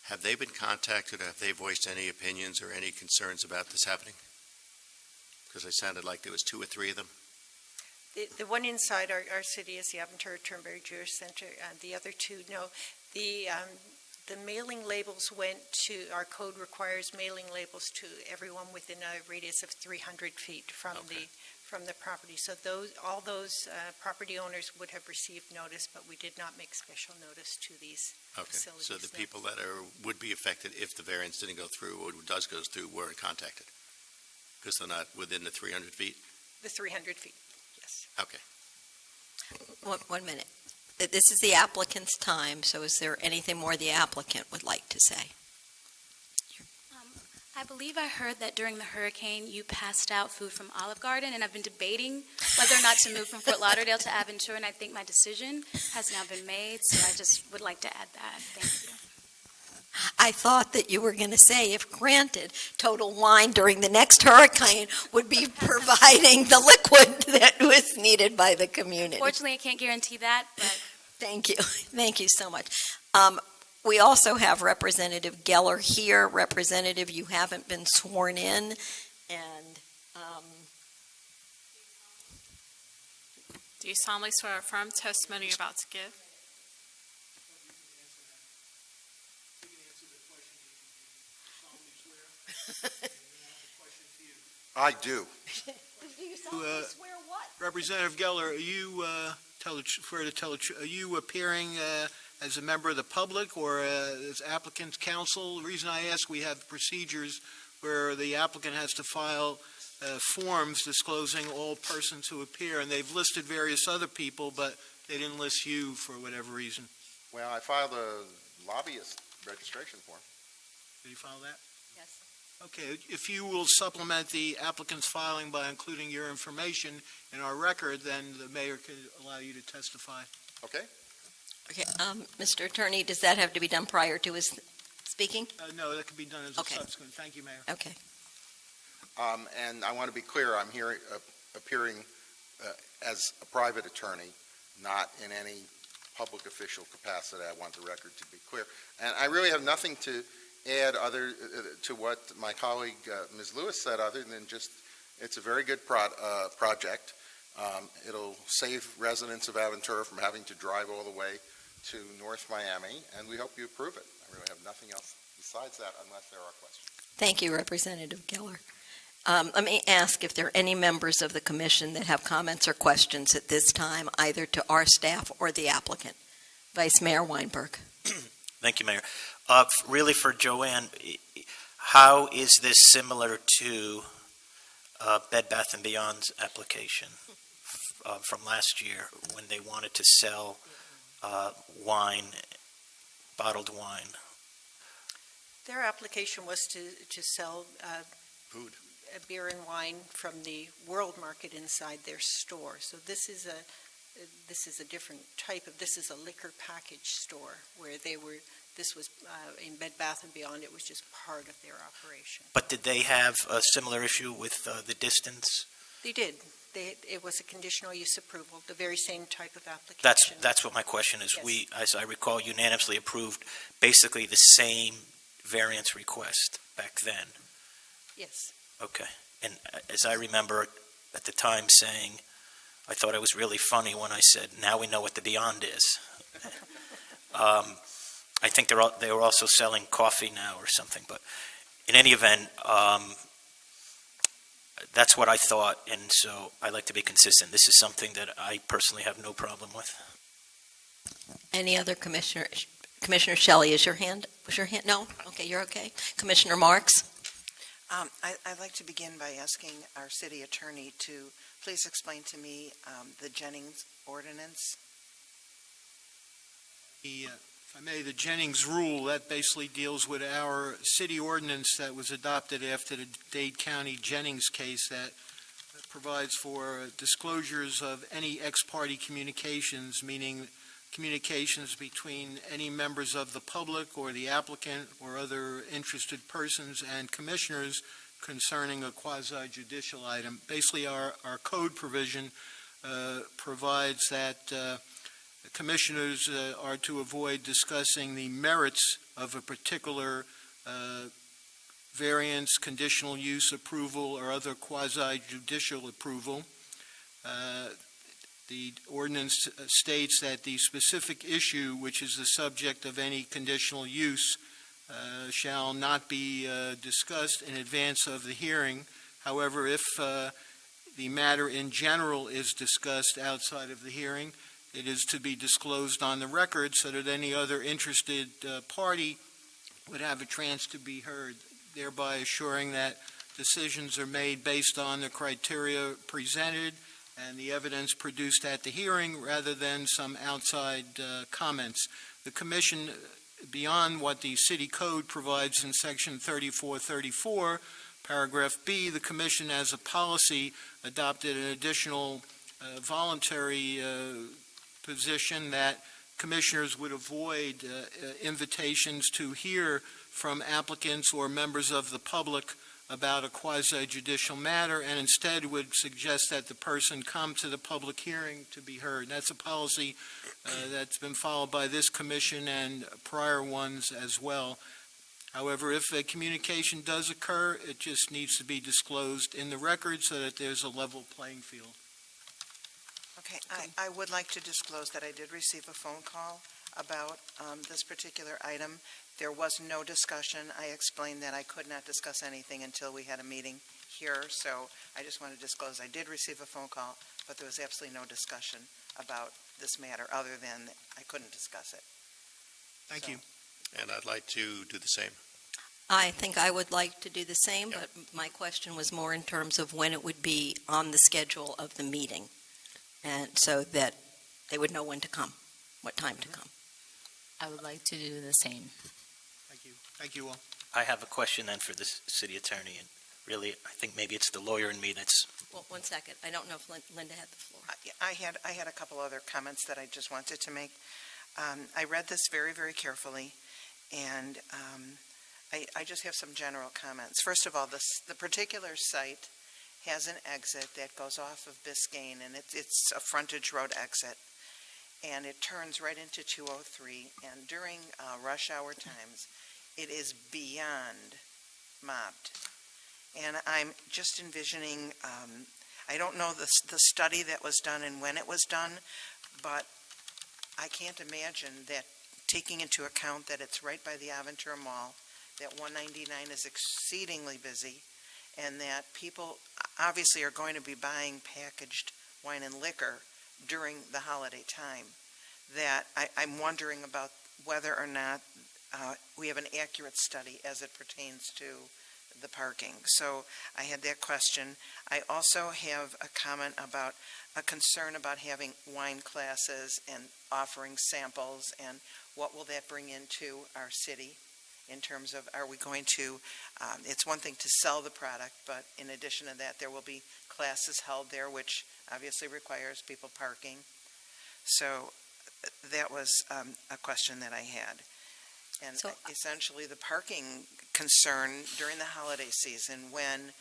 have they been contacted? Have they voiced any opinions or any concerns about this happening? Because it sounded like there was 2 or 3 of them. The one inside our city is the Aventura Turnberry Jewish Center, and the other 2, no. The mailing labels went to, our code requires mailing labels to everyone within a radius of 300 feet from the property. So all those property owners would have received notice, but we did not make special notice to these facilities. So the people that would be affected if the variance didn't go through or does go through weren't contacted because they're not within the 300 feet? The 300 feet, yes. Okay. 1 minute. This is the applicant's time, so is there anything more the applicant would like to say? I believe I heard that during the hurricane you passed out food from Olive Garden, and I've been debating whether or not to move from Fort Lauderdale to Aventura, and I think my decision has now been made, so I just would like to add that. Thank you. I thought that you were going to say, if granted, Total Wine during the next hurricane would be providing the liquid that was needed by the community. Fortunately, I can't guarantee that, but... Thank you. Thank you so much. We also have Representative Geller here. Representative, you haven't been sworn in, and Do you solemnly swear or affirm testimony you're about to give? I do. Representative Geller, are you are you appearing as a member of the public or as applicant's counsel? The reason I ask, we have procedures where the applicant has to file forms disclosing all persons who appear, and they've listed various other people, but they didn't list you for whatever reason. Well, I filed a lobbyist registration form. Did you file that? Yes. Okay, if you will supplement the applicant's filing by including your information in our record, then the mayor could allow you to testify. Okay. Okay, Mr. Attorney, does that have to be done prior to his speaking? No, that could be done as a subsequent. Thank you, Mayor. Okay. And I want to be clear, I'm here appearing as a private attorney, not in any public official capacity. I want the record to be clear. And I really have nothing to add other to what my colleague Ms. Lewis said, other than just It's a very good project. It'll save residents of Aventura from having to drive all the way to North Miami, and we hope you approve it. I really have nothing else besides that unless there are questions. Thank you, Representative Geller. Let me ask if there are any members of the commission that have comments or questions at this time, either to our staff or the applicant. Vice Mayor Weinberg. Thank you, Mayor. Really for Joanne, how is this similar to Bed Bath & Beyond's application from last year when they wanted to sell wine, bottled wine? Their application was to sell food, beer and wine from the world market inside their store. So this is a different type of, this is a liquor package store where this was in Bed Bath & Beyond, it was just part of their operation. But did they have a similar issue with the distance? They did. It was a conditional use approval, the very same type of application. That's what my question is. Yes. We, as I recall, unanimously approved basically the same variance request back then. Yes. Okay. And as I remember at the time saying, I thought it was really funny when I said, now we know what the Beyond is. I think they were also selling coffee now or something, but in any event, that's what I thought, and so I like to be consistent. This is something that I personally have no problem with. Any other commissioners? Commissioner Shelley, was your hand? No? Okay, you're okay. Commissioner Marks? I'd like to begin by asking our city attorney to please explain to me the Jennings ordinance. If I may, the Jennings rule, that basically deals with our city ordinance that was adopted after the Dade County Jennings case that provides for disclosures of any ex-parte communications, meaning communications between any members of the public or the applicant or other interested persons and commissioners concerning a quasi-judicial item. Basically, our code provision provides that commissioners are to avoid discussing the merits of a particular variance, conditional use approval, or other quasi-judicial approval. The ordinance states that the specific issue, which is the subject of any conditional use, shall not be discussed in advance of the hearing. However, if the matter in general is discussed outside of the hearing, it is to be disclosed on the record so that any other interested party would have a chance to be heard, thereby assuring that decisions are made based on the criteria presented and the evidence produced at the hearing rather than some outside comments. The Commission, beyond what the City Code provides in Section 3434, Paragraph B, the Commission as a policy adopted an additional voluntary position that commissioners would avoid invitations to hear from applicants or members of the public about a quasi-judicial matter, and instead would suggest that the person come to the public hearing to be heard. That's a policy that's been followed by this commission and prior ones as well. However, if a communication does occur, it just needs to be disclosed in the record so that there's a level playing field. Okay, I would like to disclose that I did receive a phone call about this particular item. There was no discussion. I explained that I could not discuss anything until we had a meeting here, so I just want to disclose I did receive a phone call, but there was absolutely no discussion about this matter other than I couldn't discuss it. Thank you. And I'd like to do the same. I think I would like to do the same, but my question was more in terms of when it would be on the schedule of the meeting, and so that they would know when to come, what time to come. I would like to do the same. Thank you. Thank you all. I have a question then for the city attorney, and really, I think maybe it's the lawyer in me that's... Well, 1 second. I don't know if Linda had the floor. I had a couple other comments that I just wanted to make. I read this very, very carefully, and I just have some general comments. First of all, the particular site has an exit that goes off of Biscayne, and it's a frontage road exit, and it turns right into 203, and during rush hour times, it is beyond mobbed. And I'm just envisioning, I don't know the study that was done and when it was done, but I can't imagine that, taking into account that it's right by the Aventura Mall, that 199 is exceedingly busy, and that people obviously are going to be buying packaged wine and liquor during the holiday time, that I'm wondering about whether or not we have an accurate study as it pertains to the parking. So I had that question. I also have a comment about a concern about having wine classes and offering samples, and what will that bring into our city in terms of, are we going to, it's one thing to sell the product, but in addition to that, there will be classes held there, which obviously requires people parking. So that was a question that I had. And So- essentially, the parking concern during the holiday season, when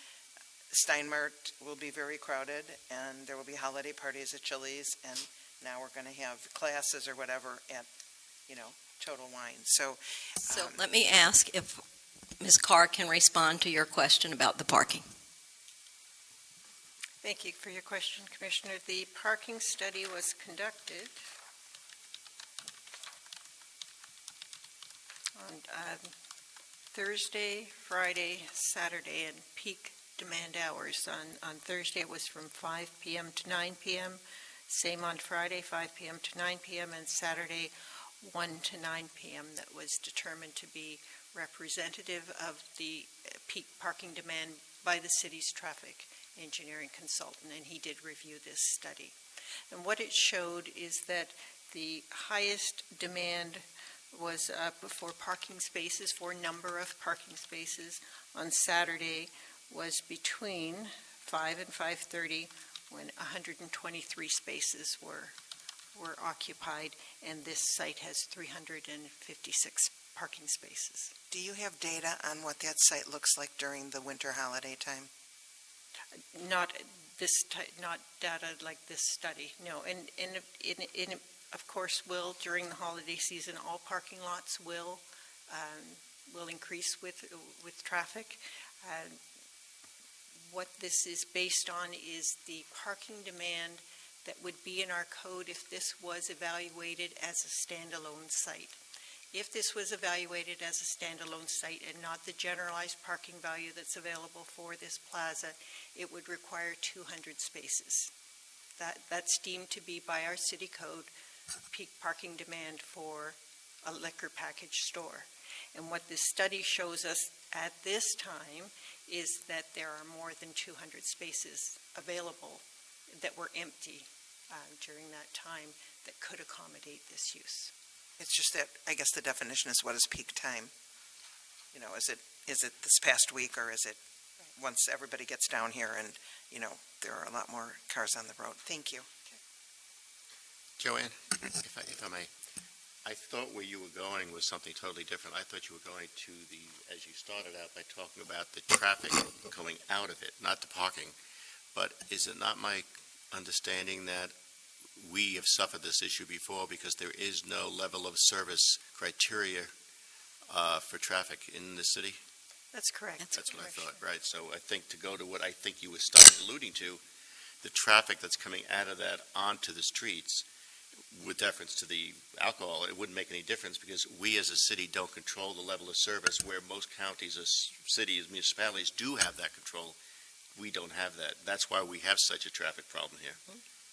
Steinmart will be very crowded, and there will be holiday parties at Chili's, and now we're going to have classes or whatever at, Total Wine. So let me ask if Ms. Carr can respond to your question about the parking. Thank you for your question, Commissioner. The parking study was conducted on Thursday, Friday, Saturday, and peak demand hours. On Thursday, it was from 5 p.m. to 9 p.m. Same on Friday, 5 p.m. to 9 p.m., and Saturday, 1 to 9 p.m. That was determined to be representative of the peak parking demand by the city's traffic engineering consultant, and he did review this study. And what it showed is that the highest demand was for parking spaces, for number of parking spaces on Saturday was between 5 and 5:30, when 123 spaces were occupied, and this site has 356 parking spaces. do you have data on what that site looks like during the winter holiday time? Not not data like this study, no. And of course, during the holiday season, all parking lots will increase with traffic. What this is based on is the parking demand that would be in our code if this was evaluated as a standalone site. If this was evaluated as a standalone site and not the generalized parking value that's available for this plaza, it would require 200 spaces. That's deemed to be by our city code peak parking demand for a liquor package store. And what this study shows us at this time is that there are more than 200 spaces available that were empty during that time that could accommodate this use. It's just that, I guess the definition is, what is peak time? Is it this past week, or is it once everybody gets down here and, there are a lot more cars on the road? Thank you. Joanne, if I may, I thought where you were going was something totally different. I thought you were going to as you started out by talking about the traffic going out of it, not the parking. But is it not my understanding that we have suffered this issue before because there is no level of service criteria for traffic in the city? That's correct. That's what I thought, right? So I think to go to what I think you were starting alluding to, the traffic that's coming out of that onto the streets, with deference to the alcohol, it wouldn't make any difference because we as a city don't control the level of service, where most counties, cities, municipalities do have that control. We don't have that. That's why we have such a traffic problem here.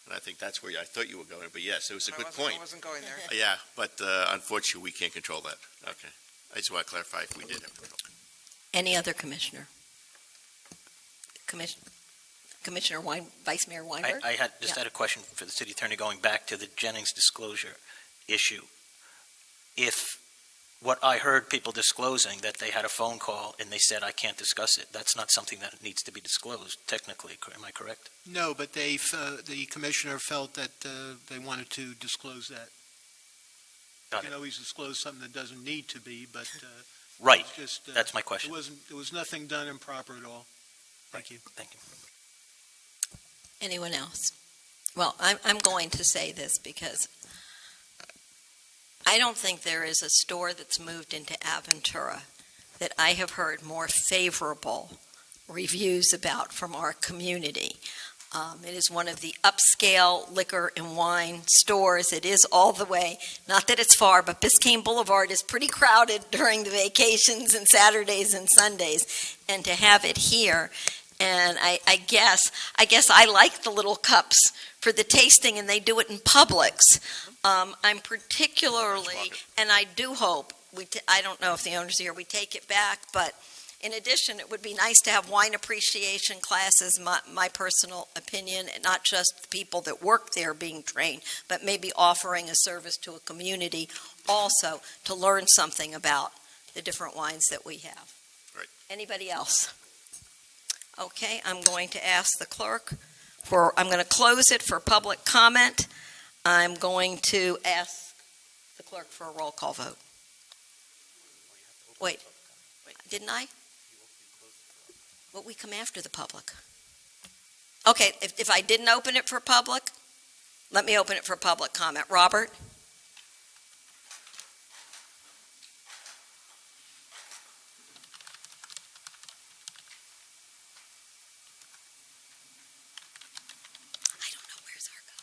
And I think that's where I thought you were going. But yes, it was a good point. I wasn't going there. Yeah, but unfortunately, we can't control that. Okay. I just want to clarify if we did have control. Any other commissioner? Commissioner Vice Mayor Weinberg? I had a question for the city attorney going back to the Jennings disclosure issue. If what I heard people disclosing, that they had a phone call and they said, I can't discuss it, that's not something that needs to be disclosed technically, am I correct? No, but the commissioner felt that they wanted to disclose that. Got You it. can always disclose something that doesn't need to be, but Right, it's just, that's my question. there was nothing done improper at all. Thank you. Thank you. Anyone else? Well, I'm going to say this because I don't think there is a store that's moved into Aventura that I have heard more favorable reviews about from our community. It is one of the upscale liquor and wine stores. It is all the way, not that it's far, but Biscayne Boulevard is pretty crowded during the vacations and Saturdays and Sundays. And to have it here, and I guess I like the little cups for the tasting, and they do it in Publix. I'm particularly, and I do hope, I don't know if the owners are here, we take it back, but in addition, it would be nice to have wine appreciation classes, my personal opinion, and not just the people that work there being trained, but maybe offering a service to a community also to learn something about the different wines that we have. Right. Anybody else? Okay, I'm going to ask the clerk I'm going to close it for public comment. I'm going to ask the clerk for a roll call vote. Wait, didn't I? Well, we come after the public. Okay, if I didn't open it for public, let me open it for public comment. Robert? I don't know, where's our go?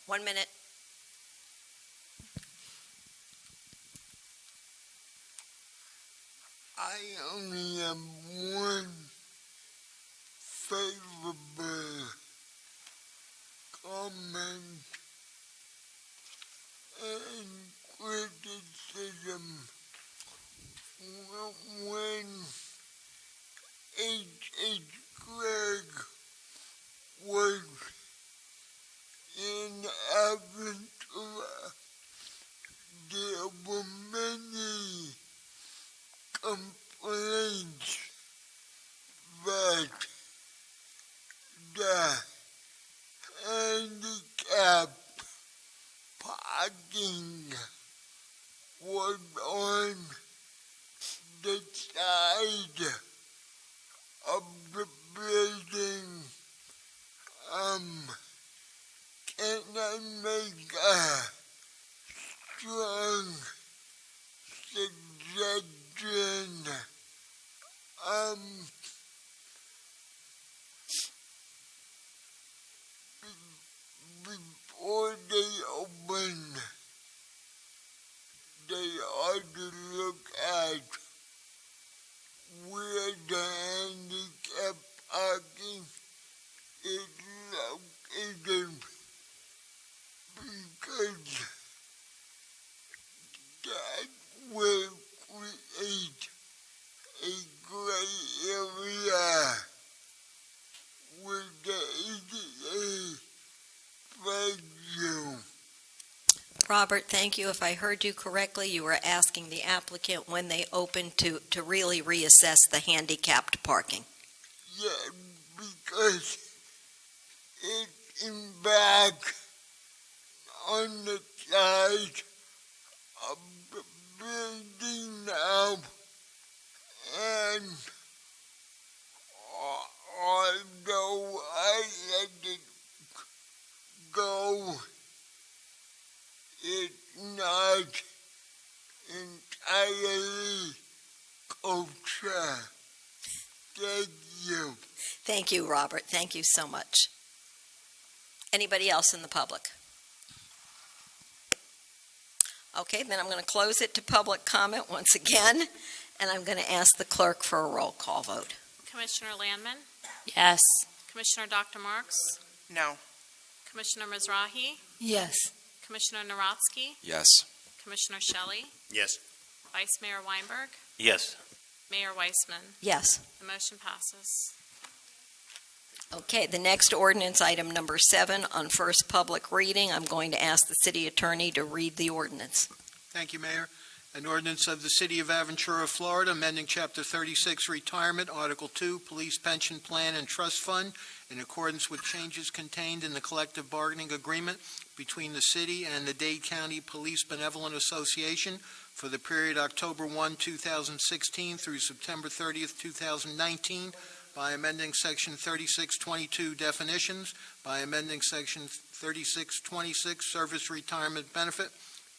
1 minute. I only have one favorable comment and criticism. When H.H. Gregg was in Aventura, there were many complaints that the handicap parking was on the side of the building. Can I make a strong suggestion? Before they open, they ought to look at where the handicap parking is located, because that will create a gray area with the ADA value. Robert, thank you. If I heard you correctly, you were asking the applicant when they open to really reassess the handicapped parking. Yeah, because it's in back on the side of the building now, and although I had to go, it's not entirely kosher. Thank you. Thank you, Robert. Thank you so much. Anybody else in the public? Okay, then I'm going to close it to public comment once again, and I'm going to ask the clerk for a roll call vote. Commissioner Landman? Yes. Commissioner Dr. Marks? No. Commissioner Mizrahi? Yes. Commissioner Narodsky? Yes. Commissioner Shelley? Yes. Vice Mayor Weinberg? Yes. Mayor Weissman? Yes. The motion passes. Okay, the next ordinance, item number 7, on first public reading. I'm going to ask the city attorney to read the ordinance. Thank you, Mayor. An ordinance of the City of Aventura, Florida, amending Chapter 36 Retirement, Article 2, Police Pension Plan and Trust Fund, in accordance with changes contained in the collective bargaining agreement between the city and the Dade County Police Benevolent Association for the period October 1, 2016 through September 30th, 2019, by amending Section 3622 definitions, by amending Section 3626 Service Retirement Benefit,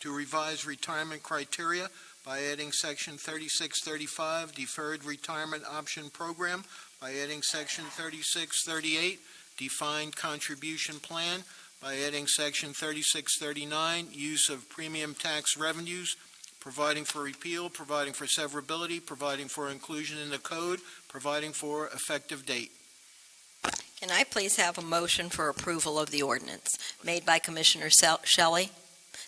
to revise retirement criteria by adding Section 3635, Deferred Retirement Option Program, by adding Section 3638, Defined Contribution Plan, by adding Section 3639, Use of Premium Tax Revenues, providing for repeal, providing for severability, providing for inclusion in the code, providing for effective date. Can I please have a motion for approval of the ordinance? Made by Commissioner Shelley,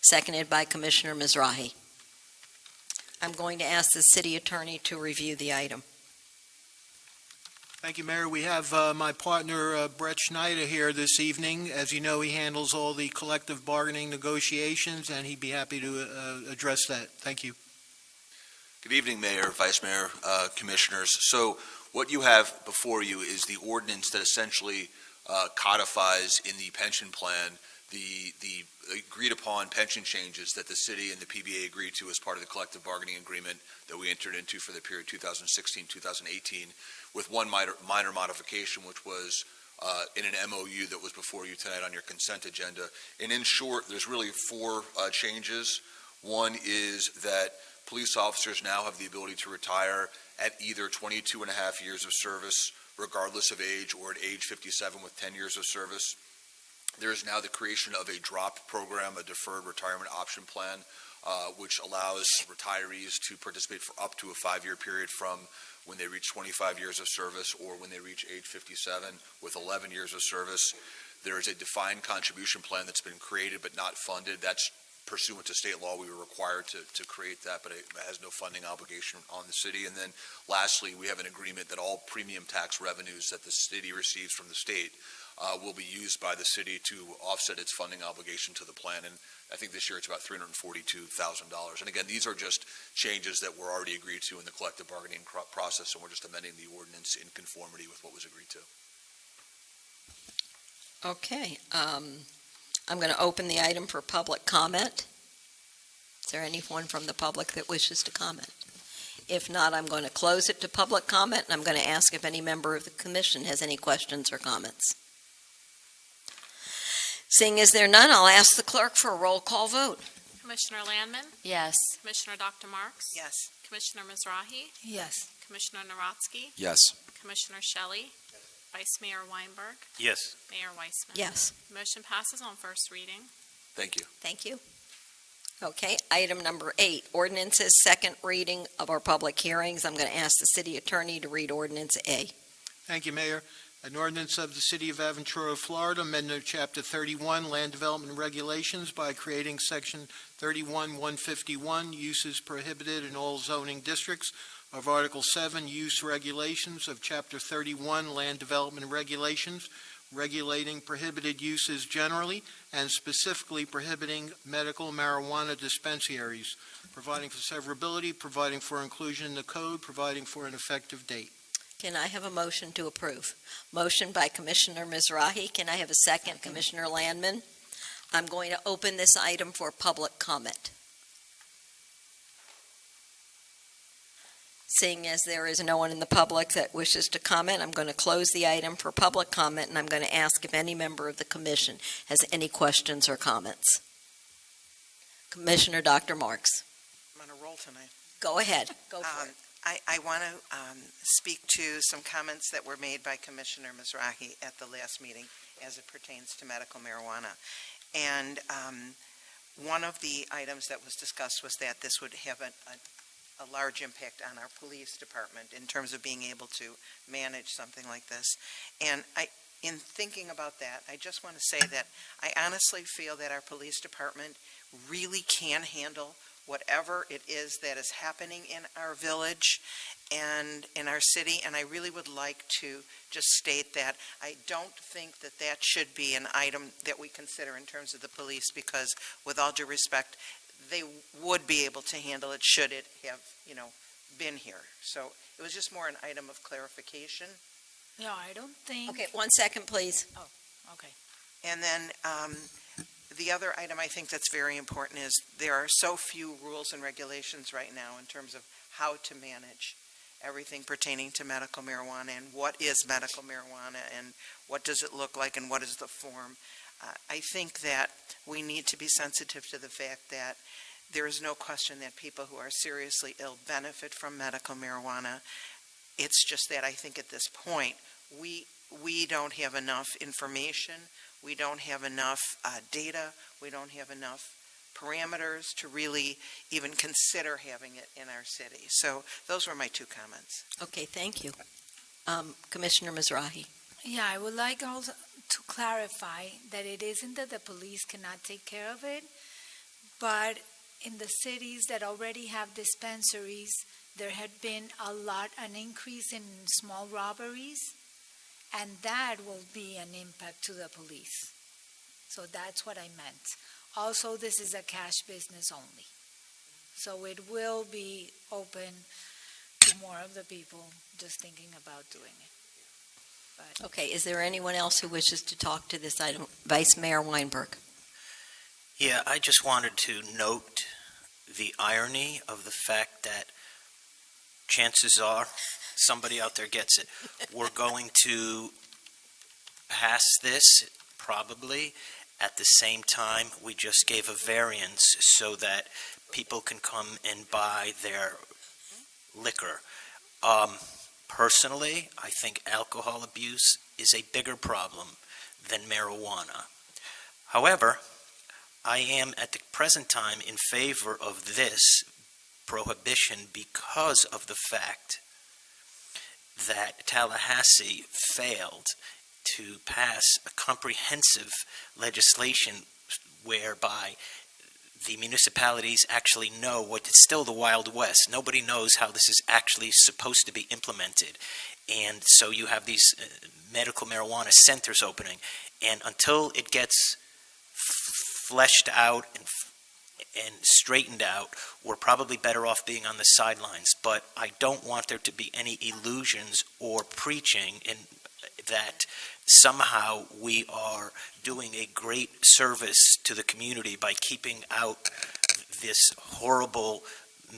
seconded by Commissioner Mizrahi. I'm going to ask the city attorney to review the item. Thank you, Mayor. We have my partner, Brett Schneider, here this evening. As you know, he handles all the collective bargaining negotiations, and he'd be happy to address that. Thank you. Good evening, Mayor, Vice Mayor, Commissioners. So what you have before you is the ordinance that essentially codifies in the pension plan the agreed-upon pension changes that the city and the PBA agreed to as part of the collective bargaining agreement that we entered into for the period 2016-2018, with one minor modification, which was in an MOU that was before you tonight on your consent agenda. And in short, there's really four changes. One is that police officers now have the ability to retire at either 22 and a half years of service, regardless of age, or at age 57 with 10 years of service. There is now the creation of a DROP program, a Deferred Retirement Option Plan, which allows retirees to participate for up to a 5-year period from when they reach 25 years of service or when they reach age 57 with 11 years of service. There is a defined contribution plan that's been created but not funded. That's pursuant to state law. We were required to create that, but it has no funding obligation on the city. And then lastly, we have an agreement that all premium tax revenues that the city receives from the state will be used by the city to offset its funding obligation to the plan. And I think this year it's about $342,000. And again, these are just changes that were already agreed to in the collective bargaining process, and we're just amending the ordinance in conformity with what was agreed to. Okay. I'm going to open the item for public comment. Is there anyone from the public that wishes to comment? If not, I'm going to close it to public comment, and I'm going to ask if any member of the commission has any questions or comments. Seeing as there are none, I'll ask the clerk for a roll call vote. Commissioner Landman? Yes. Commissioner Dr. Marks? Yes. Commissioner Mizrahi? Yes. Commissioner Narotsky? Yes. Commissioner Shelley? Vice Mayor Weinberg? Yes. Mayor Weissman? Yes. Motion passes on first reading. Thank you. Thank you. Okay, item number 8, ordinances, second reading of our public hearings. I'm going to ask the city attorney to read ordinance A. Thank you, Mayor. An ordinance of the City of Aventura, Florida, amending Chapter 31, Land Development Regulations by creating Section 31-151, Uses Prohibited in All Zoning Districts, of Article 7, Use Regulations of Chapter 31, Land Development Regulations, regulating prohibited uses generally and specifically prohibiting medical marijuana dispensaries, providing for severability, providing for inclusion in the code, providing for an effective date. Can I have a motion to approve? Motion by Commissioner Mizrahi. Can I have a second, Commissioner Landman? I'm going to open this item for public comment. Seeing as there is no one in the public that wishes to comment, I'm going to close the item for public comment, and I'm going to ask if any member of the commission has any questions or comments. Commissioner Dr. Marks. I'm on a roll tonight. Go ahead. Go for it. I want to speak to some comments that were made by Commissioner Mizrahi at the last meeting as it pertains to medical marijuana. And one of the items that was discussed was that this would have a large impact on our police department in terms of being able to manage something like this. And in thinking about that, I just want to say that I honestly feel that our police department really can handle whatever it is that is happening in our village and in our city, and I really would like to just state that I don't think that that should be an item that we consider in terms of the police, because with all due respect, they would be able to handle it should it have, been here. So it was just more an item of clarification. No, I don't think. Okay, 1 second, please. Oh, okay. And then the other item I think that's very important is there are so few rules and regulations right now in terms of how to manage everything pertaining to medical marijuana and what is medical marijuana and what does it look like and what is the form. I think that we need to be sensitive to the fact that there is no question that people who are seriously ill benefit from medical marijuana. It's just that I think at this point, we don't have enough information, we don't have enough data, we don't have enough parameters to really even consider having it in our city. So those were my two comments. Okay, thank you. Commissioner Mizrahi. Yeah, I would like also to clarify that it isn't that the police cannot take care of it, but in the cities that already have dispensaries, there had been an increase in small robberies, and that will be an impact to the police. So that's what I meant. Also, this is a cash business only. So it will be open to more of the people just thinking about doing it. But Okay, is there anyone else who wishes to talk to this item? Vice Mayor Weinberg. Yeah, I just wanted to note the irony of the fact that chances are somebody out there gets it. We're going to pass this probably at the same time we just gave a variance so that people can come and buy their liquor. Personally, I think alcohol abuse is a bigger problem than marijuana. However, I am at the present time in favor of this prohibition because of the fact that Tallahassee failed to pass a comprehensive legislation whereby the municipalities actually know what it's still the Wild West. Nobody knows how this is actually supposed to be implemented. And so you have these medical marijuana centers opening. And until it gets fleshed out and straightened out, we're probably better off being on the sidelines. But I don't want there to be any illusions or preaching in that somehow we are doing a great service to the community by keeping out this horrible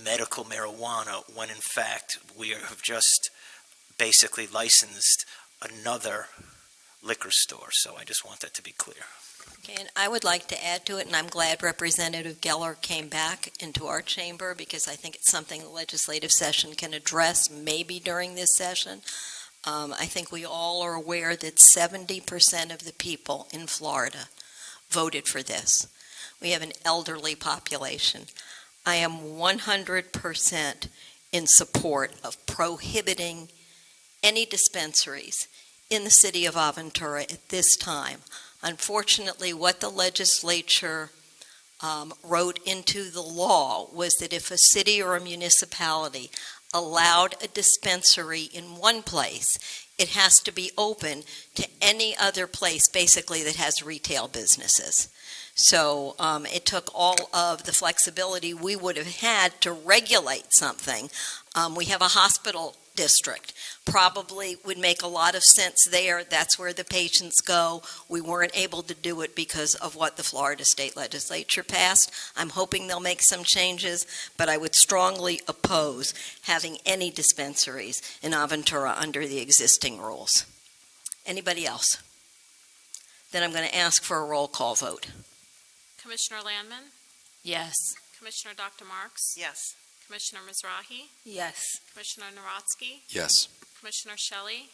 medical marijuana when in fact we have just basically licensed another liquor store. So I just want that to be clear. Okay, and I would like to add to it, and I'm glad Representative Geller came back into our chamber because I think it's something the legislative session can address maybe during this session. I think we all are aware that 70% of the people in Florida voted for this. We have an elderly population. I am 100% in support of prohibiting any dispensaries in the city of Aventura at this time. Unfortunately, what the legislature wrote into the law was that if a city or a municipality allowed a dispensary in one place, it has to be open to any other place, basically, that has retail businesses. So it took all of the flexibility we would have had to regulate something. We have a hospital district. Probably would make a lot of sense there. That's where the patients go. We weren't able to do it because of what the Florida State Legislature passed. I'm hoping they'll make some changes, but I would strongly oppose having any dispensaries in Aventura under the existing rules. Anybody else? Then I'm going to ask for a roll call vote. Commissioner Landman, Yes. Commissioner Dr. Marks, Yes. Commissioner Mizrahi, yes. Commissioner Narotsky, Yes. Commissioner Shelley,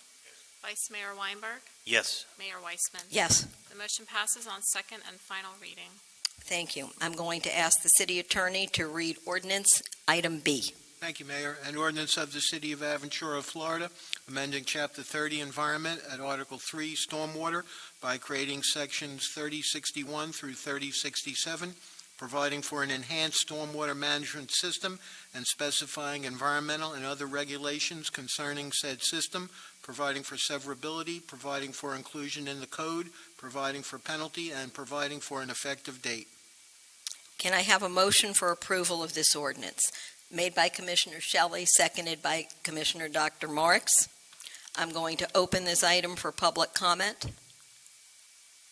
Vice Mayor Weinberg, Yes. Mayor Weissman. Yes. The motion passes on second and final reading. Thank you. I'm going to ask the city attorney to read ordinance item B. Thank you, Mayor. An ordinance of the City of Aventura, Florida, amending Chapter 30 Environment at Article 3 Stormwater by creating Sections 3061 through 3067, providing for an enhanced stormwater management system and specifying environmental and other regulations concerning said system, providing for severability, providing for inclusion in the code, providing for penalty, and providing for an effective date. Can I have a motion for approval of this ordinance? Made by Commissioner Shelley, seconded by Commissioner Dr. Marks. I'm going to open this item for public comment.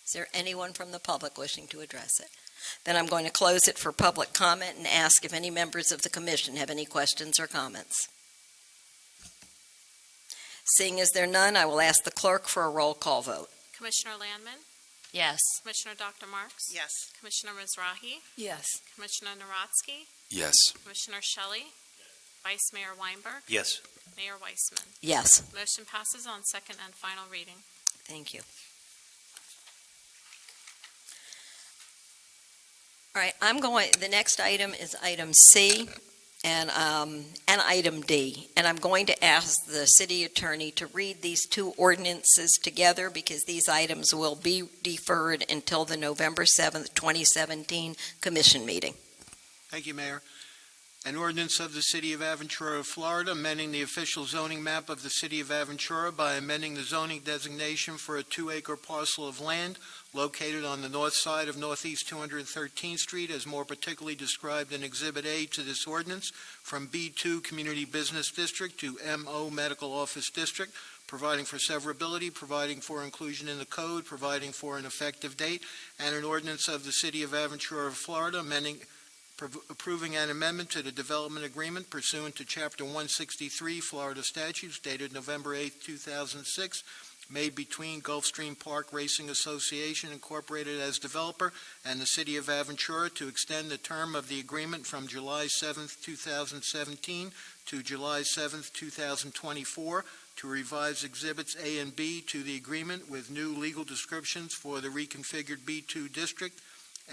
Is there anyone from the public wishing to address it? Then I'm going to close it for public comment and ask if any members of the commission have any questions or comments. Seeing as there are none, I will ask the clerk for a roll call vote. Commissioner Landman, Yes. Commissioner Dr. Marks? Yes. Commissioner Mizrahi? Yes. Commissioner Narodsky? Yes. Commissioner Shelley? Vice Mayor Weinberg? Yes. Mayor Weissman? Yes. Motion passes on second and final reading. Thank you. All right, the next item is item C and item D. And I'm going to ask the city attorney to read these two ordinances together because these items will be deferred until the November 7th, 2017 commission meeting. Thank you, Mayor. An ordinance of the City of Aventura, Florida, amending the official zoning map of the City of Aventura by amending the zoning designation for a 2-acre parcel of land located on the north side of Northeast 213th Street, as more particularly described in Exhibit A to this ordinance, from B2 Community Business District to MO Medical Office District, providing for severability, providing for inclusion in the code, providing for an effective date, and an ordinance of the City of Aventura, Florida, approving an amendment to the development agreement pursuant to Chapter 163 Florida statutes dated November 8, 2006, made between Gulfstream Park Racing Association Incorporated as developer and the City of Aventura to extend the term of the agreement from July 7, 2017 to July 7, 2024, to revise Exhibits A and B to the agreement with new legal descriptions for the reconfigured B2 district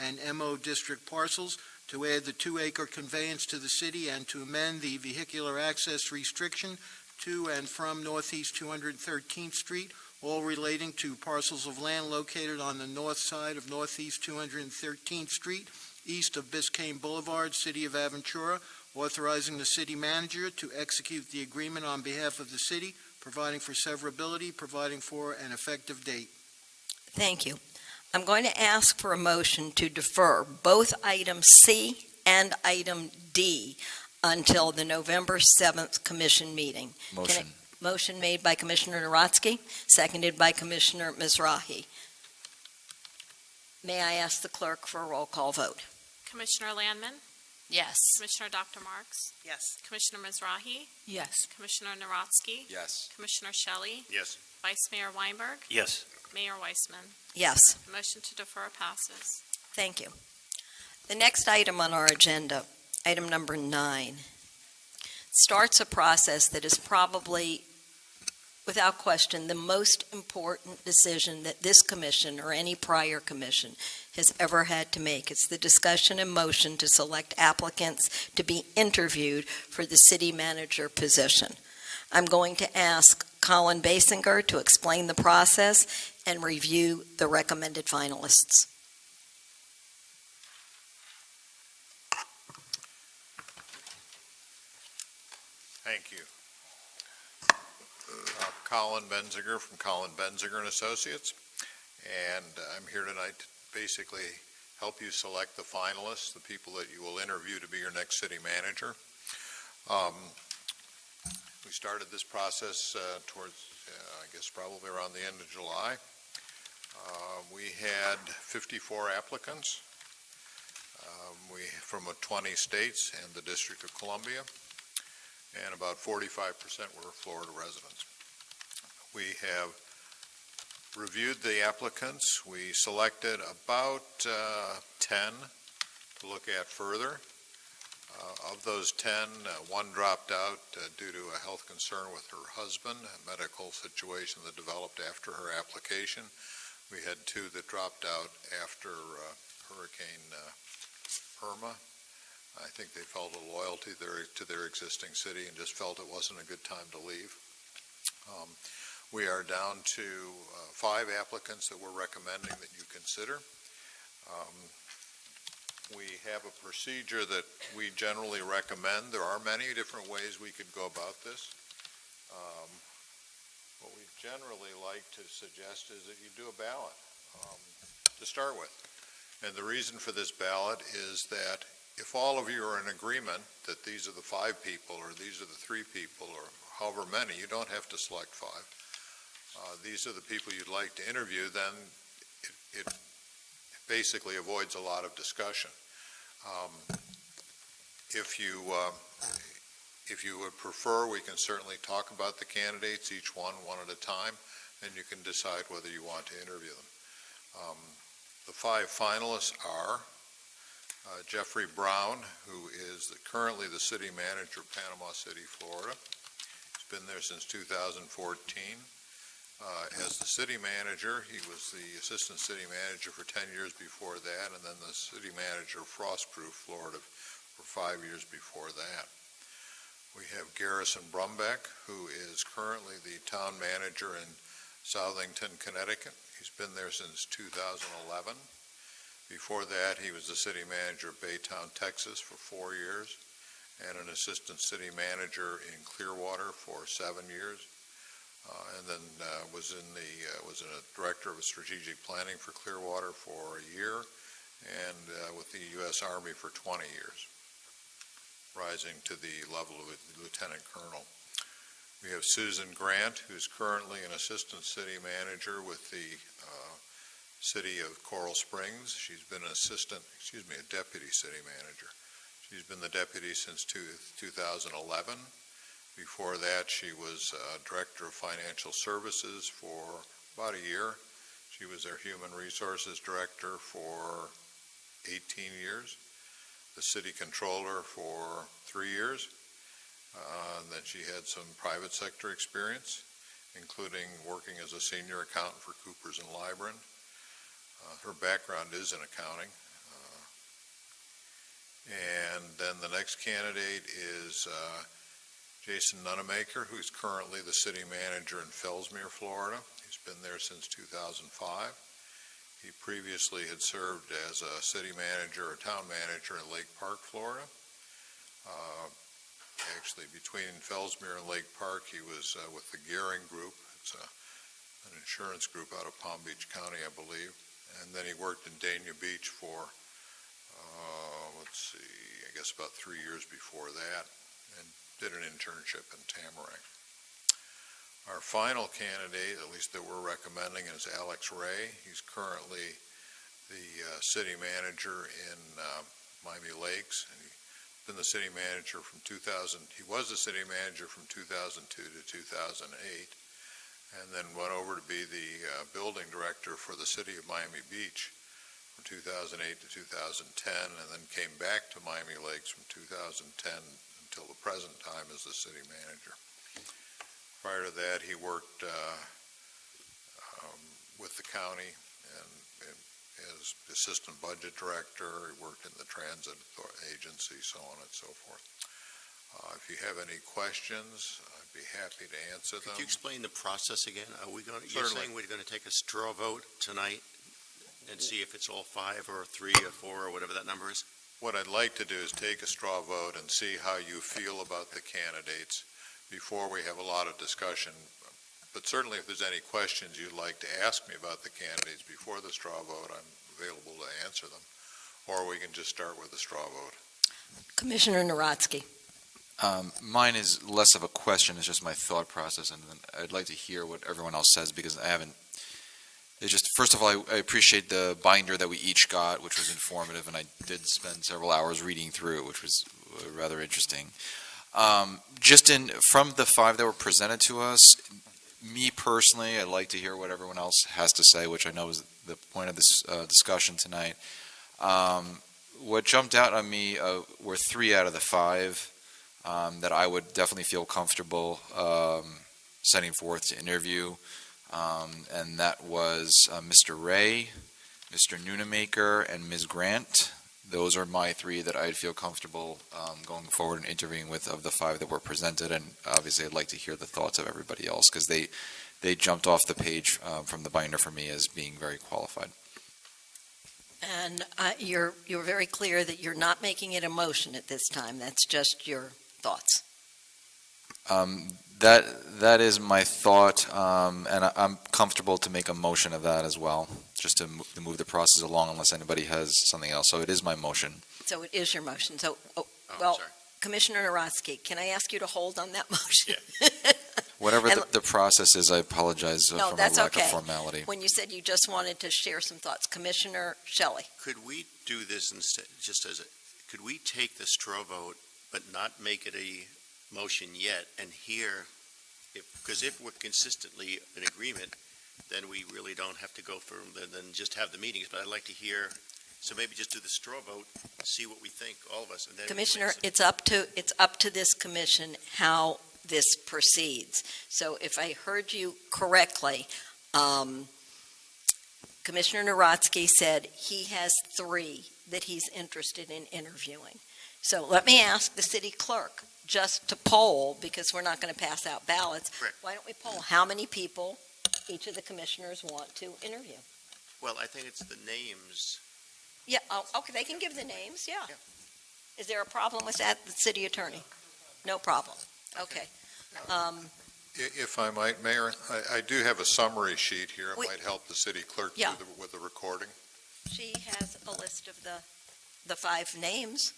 and MO district parcels, to add the 2-acre conveyance to the city, and to amend the vehicular access restriction to and from Northeast 213th Street, all relating to parcels of land located on the north side of Northeast 213th Street, east of Biscayne Boulevard, City of Aventura, authorizing the city manager to execute the agreement on behalf of the city, providing for severability, providing for an effective date. Thank you. I'm going to ask for a motion to defer both item C and item D until the November 7th commission meeting. Motion. Motion made by Commissioner Narodsky, seconded by Commissioner Mizrahi. May I ask the clerk for a roll call vote? Commissioner Landman? Yes. Commissioner Dr. Marks? Yes. Commissioner Mizrahi? Yes. Commissioner Narodsky? Yes. Commissioner Shelley? Yes. Vice Mayor Weinberg? Yes. Mayor Weissman? Yes. Motion to defer passes. Thank you. The next item on our agenda, item number 9, starts a process that is probably, without question, the most important decision that this commission or any prior commission has ever had to make. It's the discussion and motion to select applicants to be interviewed for the city manager position. I'm going to ask Colin Basinger to explain the process and review the recommended finalists. Thank you. Colin Benziger from Colin Benziger and Associates, and I'm here tonight to basically help you select the finalists, the people that you will interview to be your next city manager. We started this process towards, I guess, probably around the end of July. We had 54 applicants from 20 states and the District of Columbia, and about 45% were Florida residents. We have reviewed the applicants. We selected about 10 to look at further. Of those 10, one dropped out due to a health concern with her husband, a medical situation that developed after her application. We had 2 that dropped out after Hurricane Irma. I think they felt a loyalty to their existing city and just felt it wasn't a good time to leave. We are down to 5 applicants that we're recommending that you consider. We have a procedure that we generally recommend. There are many different ways we could go about this. What we generally like to suggest is that you do a ballot to start with. And the reason for this ballot is that if all of you are in agreement that these are the 5 people or these are the 3 people or however many, you don't have to select 5. These are the people you'd like to interview, then it basically avoids a lot of discussion. If you would prefer, we can certainly talk about the candidates, each one at a time, and you can decide whether you want to interview them. The 5 finalists are Jeffrey Brown, who is currently the city manager of Panama City, Florida. He's been there since 2014. As the city manager, he was the assistant city manager for 10 years before that, and then the city manager of Frostproof, Florida, for 5 years before that. We have Garrison Brumbeck, who is currently the town manager in Southington, Connecticut. He's been there since 2011. Before that, he was the city manager of Baytown, Texas for 4 years, and an assistant city manager in Clearwater for 7 years. And then was a director of strategic planning for Clearwater for a year, and with the U.S. Army for 20 years, rising to the level of lieutenant colonel. We have Susan Grant, who's currently an assistant city manager with the city of Coral Springs. She's been a deputy city manager. She's been the deputy since 2011. Before that, she was Director of Financial Services for about a year. She was their Human Resources Director for 18 years, the City Controller for 3 years. Then she had some private sector experience, including working as a senior accountant for Coopers & Lybrand. Her background is in accounting. And then the next candidate is Jason Nunemaker, who's currently the city manager in Fellsmere, Florida. He's been there since 2005. He previously had served as a city manager or town manager in Lake Park, Florida. Actually, between Fellsmere and Lake Park, he was with the Gehring Group. It's an insurance group out of Palm Beach County, I believe. And then he worked in Dania Beach for, I guess about 3 years before that, and did an internship in Tamarack. Our final candidate, at least that we're recommending, is Alex Ray. He's currently the city manager in Miami Lakes, and he's been the city manager from 2000. He was the city manager from 2002 to 2008, and then went over to be the building director for the city of Miami Beach from 2008 to 2010, and then came back to Miami Lakes from 2010 until the present time as the city manager. Prior to that, he worked with the county and as assistant budget director. He worked in the transit agency, so on and so forth. If you have any questions, I'd be happy to answer them. Could you explain the process again? You're Certainly. saying we're going to take a straw vote tonight and see if it's all 5 or 3 or 4 or whatever that number is? What I'd like to do is take a straw vote and see how you feel about the candidates before we have a lot of discussion. But certainly if there's any questions you'd like to ask me about the candidates before the straw vote, I'm available to answer them. Or we can just start with the straw vote. Commissioner Narotsky. Mine is less of a question, it's just my thought process, and then I'd like to hear what everyone else says, because I haven't, it's just, first of all, I appreciate the binder that we each got, which was informative, and I did spend several hours reading through it, which was rather interesting. From the 5 that were presented to us, me personally, I'd like to hear what everyone else has to say, which I know is the point of this discussion tonight. What jumped out on me were 3 out of the 5 that I would definitely feel comfortable sending forth to interview, and that was Mr. Ray, Mr. Nunemaker, and Ms. Grant. Those are my 3 that I'd feel comfortable going forward and interviewing with of the 5 that were presented, and obviously I'd like to hear the thoughts of everybody else, because they jumped off the page from the binder for me as being very qualified. And you're very clear that you're not making it a motion at this time. That's just your thoughts. That is my thought, and I'm comfortable to make a motion of that as well, just to move the process along unless anybody has something else. So it is my motion. So it is your motion. So, sorry. Commissioner Narotsky, can I ask you to hold on that motion? Whatever And- the process is, I apologize No, for my that's lack okay. of formality. When you said you just wanted to share some thoughts, Commissioner Shelley. Could we do this instead, could we take the straw vote, but not make it a motion yet, and hear, because if we're consistently in agreement, then we really don't have to go further than just have the meetings, but I'd like to hear, so maybe just do the straw vote, see what we think, all of us, and then. Commissioner, it's up to this commission how this proceeds. So if I heard you correctly, Commissioner Narodsky said he has 3 that he's interested in interviewing. So let me ask the city clerk just to poll, because we're not going to pass out ballots. Correct. Why don't we poll how many people each of the commissioners want to interview? Well, I think it's the names. Yeah, okay, they can give the names, yeah. Is there a problem with that, the city attorney? No problem. Okay. If I might, Mayor, I do have a summary sheet here. It We- might help the city clerk Yeah. with the recording. She has a list of the 5 names.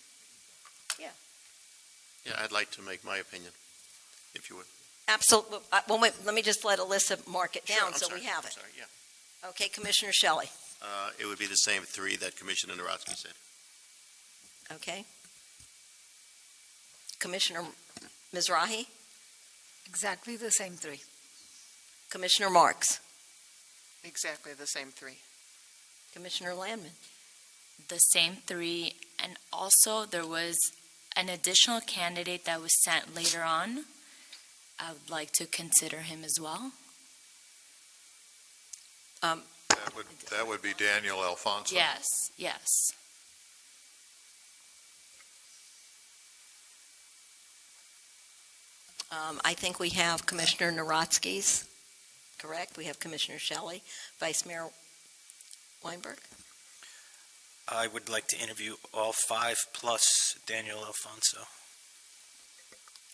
Yeah, I'd like to make my opinion, if you would. Absolutely. Well, wait, let me just let Alyssa mark it Sure, down I'm so sorry, we have I'm it. sorry, yeah. Okay, Commissioner Shelley. It would be the same 3 that Commissioner Narodsky said. Okay. Commissioner Mizrahi, Exactly the same 3. Commissioner Marks, Exactly the same 3. Commissioner Landman. The same 3, and also there was an additional candidate that was sent later on. I would like to consider him as well. That would be Daniel Alfonso. Yes, yes. I think we have Commissioner Narodsky's, correct? We have Commissioner Shelley, Vice Mayor Weinberg. I would like to interview all 5 plus Daniel Alfonso.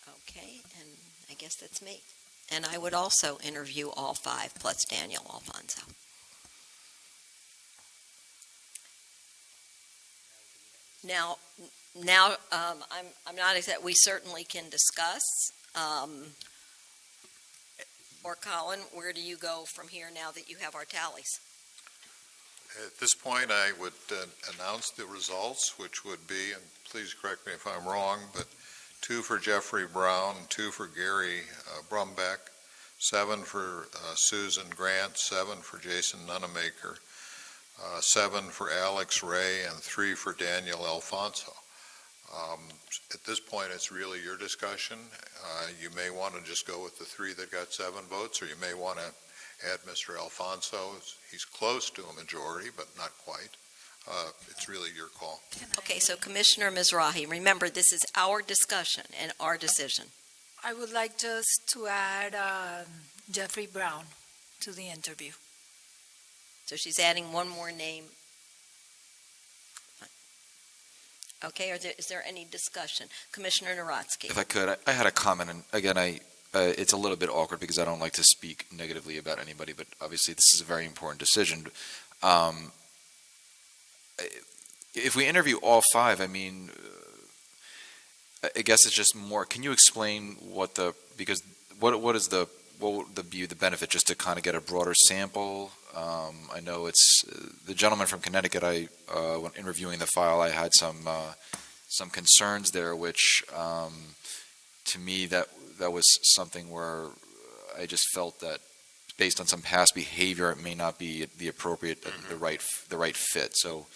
Okay, and I guess that's me. And I would also interview all 5 plus Daniel Alfonso. Now, I'm not exact, we certainly can discuss. Or Colin, where do you go from here now that you have our tallies? At this point, I would announce the results, which would be, and please correct me if I'm wrong, but 2 for Jeffrey Brown, 2 for Gary Brumbeck, 7 for Susan Grant, 7 for Jason Nunemaker, 7 for Alex Ray, and 3 for Daniel Alfonso. At this point, it's really your discussion. You may want to just go with the 3 that got 7 votes, or you may want to add Mr. Alfonso. He's close to a majority, but not quite. It's really your call. Okay, so Commissioner Mizrahi, remember, this is our discussion and our decision. I would like just to add Jeffrey Brown to the interview. So she's adding one more name. Okay, is there any discussion? Commissioner Narodsky. If I could, I had a comment, and again, it's a little bit awkward because I don't like to speak negatively about anybody, but obviously this is a very important decision. If we interview all 5, I mean, I guess it's just more, can you explain what would be the benefit, just to kind of get a broader sample? I know it's the gentleman from Connecticut. When interviewing the file, I had some concerns there, which to me that was something where I just felt that based on some past behavior, it may not be the appropriate, the right fit. So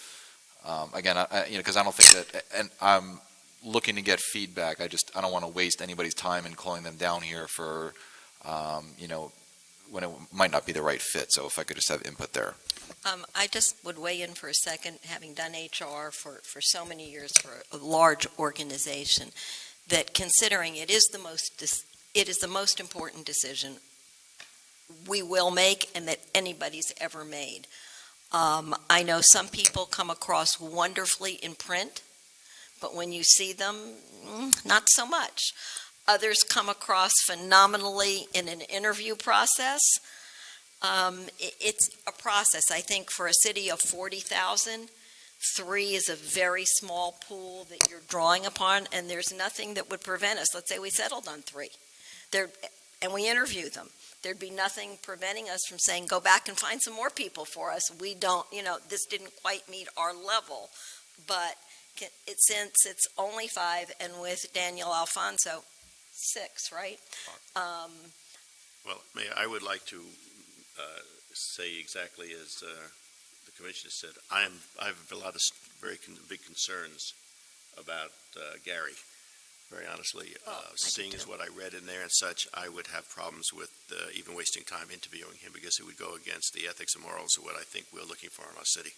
again, because I don't think that, and I'm looking to get feedback. I don't want to waste anybody's time in calling them down here for when it might not be the right fit. So if I could just have input there. I just would weigh in for a second, having done HR for so many years for a large organization, that considering it is the most important decision we will make and that anybody's ever made. I know some people come across wonderfully in print, but when you see them, not so much. Others come across phenomenally in an interview process. It's a process. I think for a city of 40,000, 3 is a very small pool that you're drawing upon, and there's nothing that would prevent us. Let's say we settled on 3, and we interview them. There'd be nothing preventing us from saying, go back and find some more people for us. We don't, this didn't quite meet our level, but since it's only 5, and with Daniel Alfonso, 6, right? Well, Mayor, I would like to say exactly as the commissioner said. I have a lot of big concerns about Gary. Very honestly, seeing as what I read in there and such, I would have problems with even wasting time interviewing him because it would go against the ethics and morals of what I think we're looking for in our city.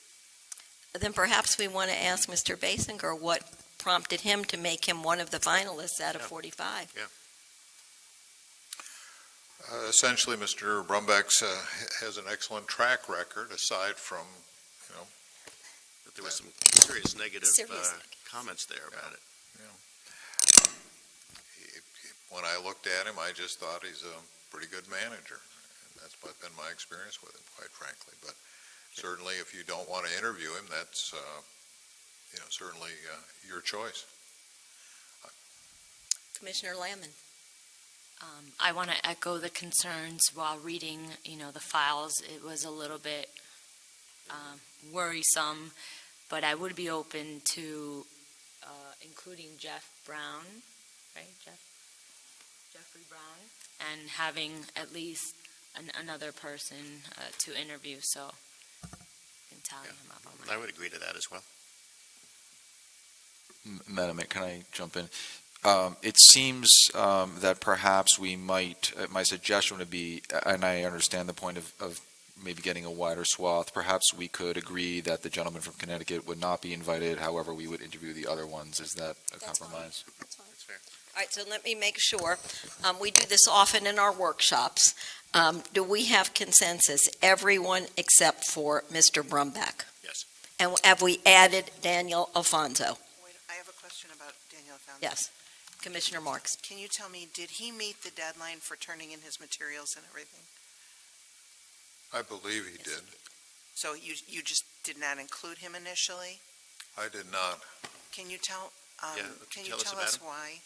Then perhaps we want to ask Mr. Basinger what prompted him to make him one of the finalists out of 45. Essentially, Mr. Brumbeck has an excellent track record, aside from, But there was some serious negative comments there about it. When I looked at him, I just thought he's a pretty good manager. And that's been my experience with him, quite frankly. But certainly, if you don't want to interview him, that's, certainly your choice. Commissioner Lamon. I want to echo the concerns while reading, the files. It was a little bit worrisome, but I would be open to including Jeff Brown, right, Jeffrey Brown, and having at least another person to interview, so I can tally him up on my. I would agree to that as well. Madam Mayor, can I jump in? It seems that perhaps we might, my suggestion would be, and I understand the point of maybe getting a wider swath, perhaps we could agree that the gentleman from Connecticut would not be invited, however, we would interview the other ones. Is that a compromise? That's fair. All right, so let me make sure. We do this often in our workshops. Do we have consensus, everyone except for Mr. Brumbeck? Yes. And have we added Daniel Alfonso? Wait, I have a question about Daniel Alfonso. Yes. Commissioner Marks. Can you tell me, did he meet the deadline for turning in his materials and everything? I believe he did. So you just did not include him initially? I did not. Can you tell us us why?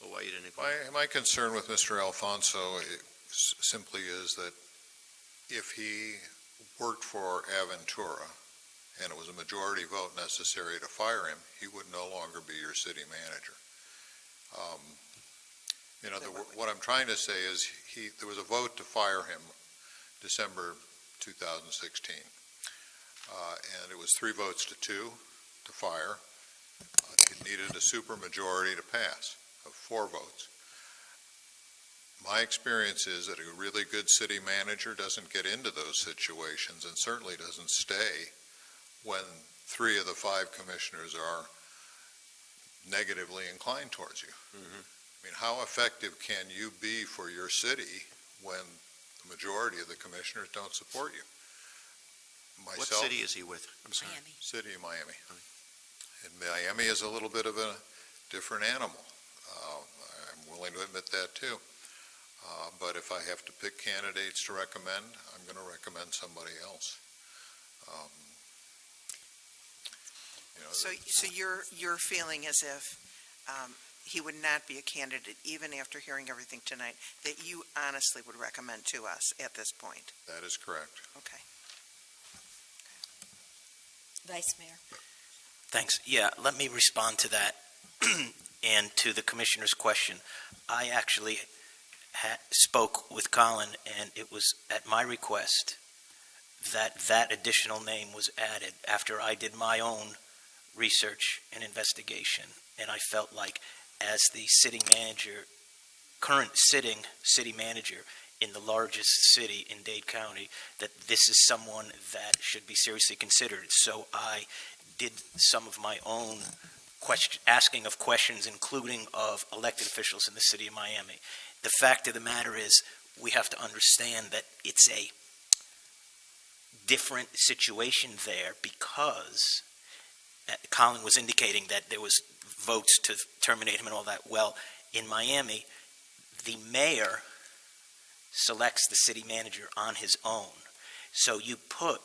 Well, why you didn't include My concern with Mr. Alfonso simply is that if he worked for Aventura and it was a majority vote necessary to fire him, he would no longer be your city manager. What I'm trying to say is there was a vote to fire him December 2016, and it was 3 votes to 2 to fire. It needed a supermajority to pass of 4 votes. My experience is that a really good city manager doesn't get into those situations and certainly doesn't stay when 3 of the 5 commissioners are negatively inclined towards you. I mean, how effective can you be for your city when the majority of the commissioners don't support you? What city is he with? I'm sorry. Miami. City of Miami. And Miami is a little bit of a different animal. I'm willing to admit that too. But if I have to pick candidates to recommend, I'm going to recommend somebody else. So you're feeling as if he would not be a candidate, even after hearing everything tonight, that you honestly would recommend to us at this point? That is correct. Okay. Vice Mayor. Thanks. Yeah, let me respond to that and to the commissioner's question. I actually spoke with Colin, and it was at my request that additional name was added after I did my own research and investigation, and I felt like as the city manager, current sitting city manager in the largest city in Dade County, that this is someone that should be seriously considered. So I did some of my own asking of questions, including of elected officials in the city of Miami. The fact of the matter is, we have to understand that it's a different situation there because Colin was indicating that there was votes to terminate him and all that. Well, in Miami, the mayor selects the city manager on his own. So you put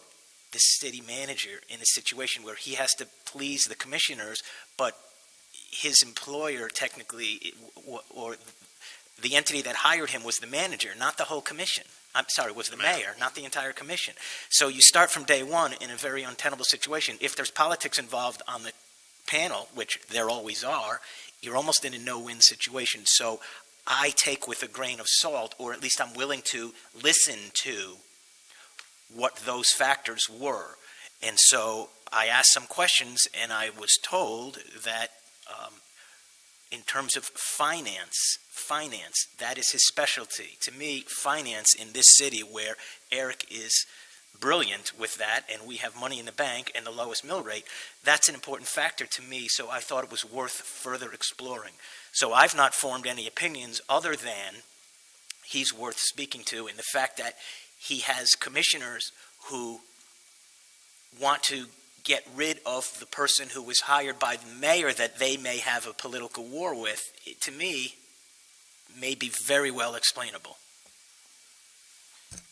the city manager in a situation where he has to please the commissioners, but his employer technically, or the entity that hired him was the manager, not the whole commission. I'm sorry, was the mayor, not the entire commission. So you start from day one in a very untenable situation. If there's politics involved on the panel, which there always are, you're almost in a no-win situation. So I take with a grain of salt, or at least I'm willing to listen to what those factors were. And so I asked some questions, and I was told that in terms of finance, that is his specialty. To me, finance in this city where Eric is brilliant with that, and we have money in the bank and the lowest mill rate, that's an important factor to me, so I thought it was worth further exploring. So I've not formed any opinions other than he's worth speaking to, and the fact that he has commissioners who want to get rid of the person who was hired by the mayor that they may have a political war with, to me, may be very well explainable.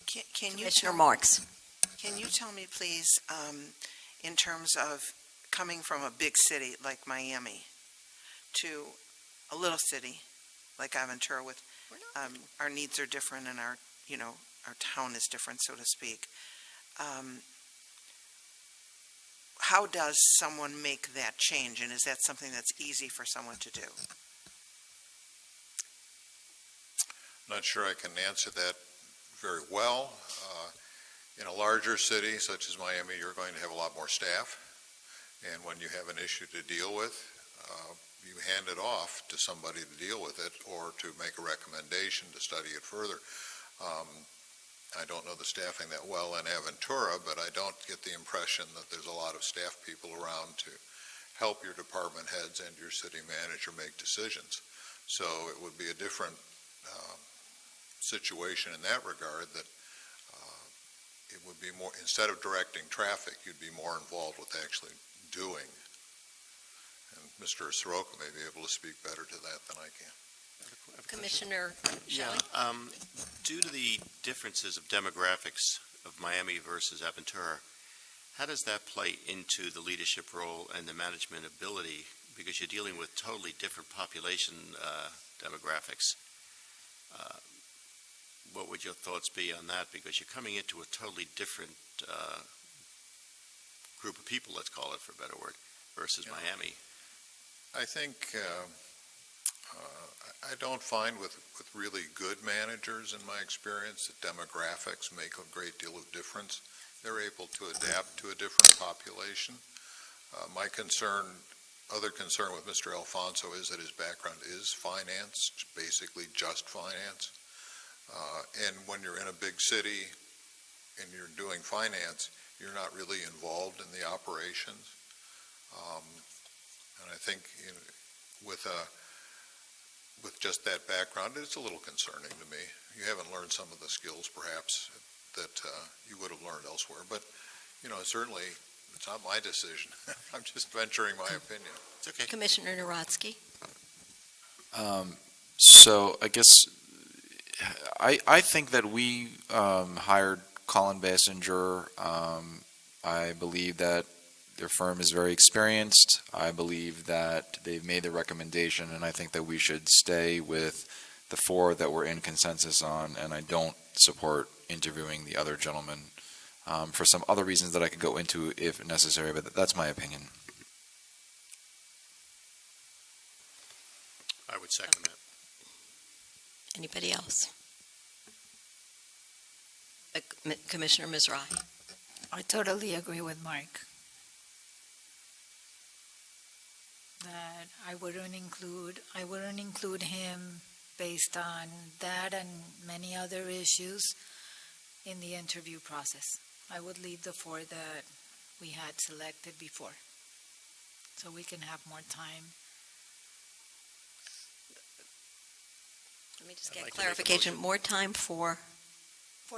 Can you Commissioner Marks. Can you tell me, please, in terms of coming from a big city like Miami to a little city like Aventura, with our needs are different and our town is different, so to speak. How does someone make that change, and is that something that's easy for someone to do? Not sure I can answer that very well. In a larger city such as Miami, you're going to have a lot more staff, and when you have an issue to deal with, you hand it off to somebody to deal with it or to make a recommendation to study it further. I don't know the staffing that well in Aventura, but I don't get the impression that there's a lot of staff people around to help your department heads and your city manager make decisions. So it would be a different situation in that regard, that it would be more, instead of directing traffic, you'd be more involved with actually doing. And Mr. Soroka may be able to speak better to that than I can. Commissioner Shelley? Due to the differences of demographics of Miami versus Aventura, how does that play into the leadership role and the management ability? Because you're dealing with totally different population demographics. What would your thoughts be on that? Because you're coming into a totally different group of people, let's call it for a better word, versus Miami. I think I don't find with really good managers, in my experience, that demographics make a great deal of difference. They're able to adapt to a different population. My other concern with Mr. Alfonso is that his background is finance, basically just finance. And when you're in a big city and you're doing finance, you're not really involved in the operations. And I think with just that background, it's a little concerning to me. You haven't learned some of the skills, perhaps, that you would have learned elsewhere. But, certainly, it's not my decision. I'm just venturing my opinion. It's okay. Commissioner Narodsky? So I guess I think that we hired Colin Bassinger. I believe that their firm is very experienced. I believe that they've made the recommendation, and I think that we should stay with the four that we're in consensus on, and I don't support interviewing the other gentleman for some other reasons that I could go into if necessary, but that's my opinion. I would second that. Anybody else? Commissioner Mizrahi? I totally agree with Mark. That I wouldn't include him based on that and many other issues in the interview process. I would leave the four that we had selected before, so we can have more time. Let me just get clarification. More time for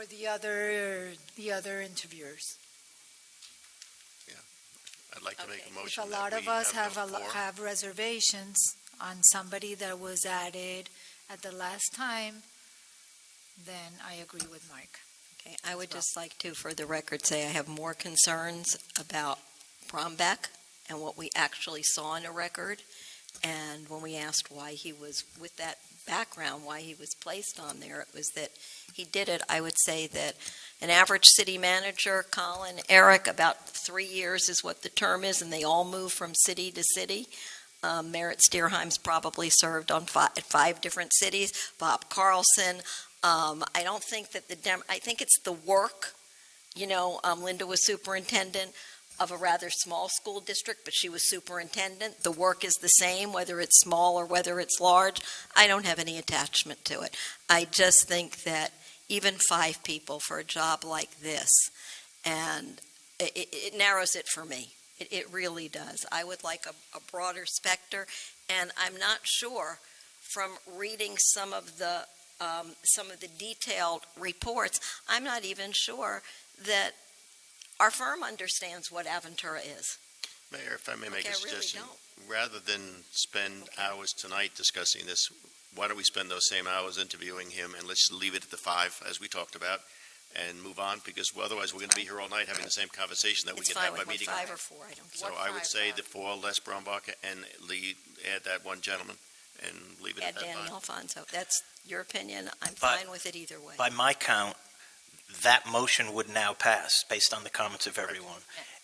the other interviewers. I'd like to make a motion. If a lot of us have reservations on somebody that was added at the last time, then I agree with Mark. Okay, I would just like to, for the record, say I have more concerns about Brombeck and what we actually saw in a record. And when we asked why he was, with that background, why he was placed on there, it was that he did it. I would say that an average city manager, Colin, Eric, about 3 years is what the term is, and they all move from city to city. Merritt Steerheim's probably served on five different cities. Bob Carlson. I don't think that I think it's the work Linda was superintendent of a rather small school district, but she was superintendent. The work is the same, whether it's small or whether it's large. I don't have any attachment to it. I just think that even 5 people for a job like this, and it narrows it for me. It really does. I would like a broader specter, and I'm not sure from reading some of the detailed reports, I'm not even sure that our firm understands what Aventura is. Mayor, if I may make Okay, a I really suggestion, don't. rather than spend hours tonight discussing this, why don't we spend those same hours interviewing him, and let's leave it at the 5, as we talked about, and move on, because otherwise we're going to be here all night having the same conversation that we It's can fine have by with meeting. 5 or 4, I don't care. So I would say the 4, Les Brombacher, and add that one gentleman, and leave it Add at that 5. Danny Alfonso. That's your opinion. I'm But- fine with it either way. By my count, that motion would now pass based on the comments of everyone.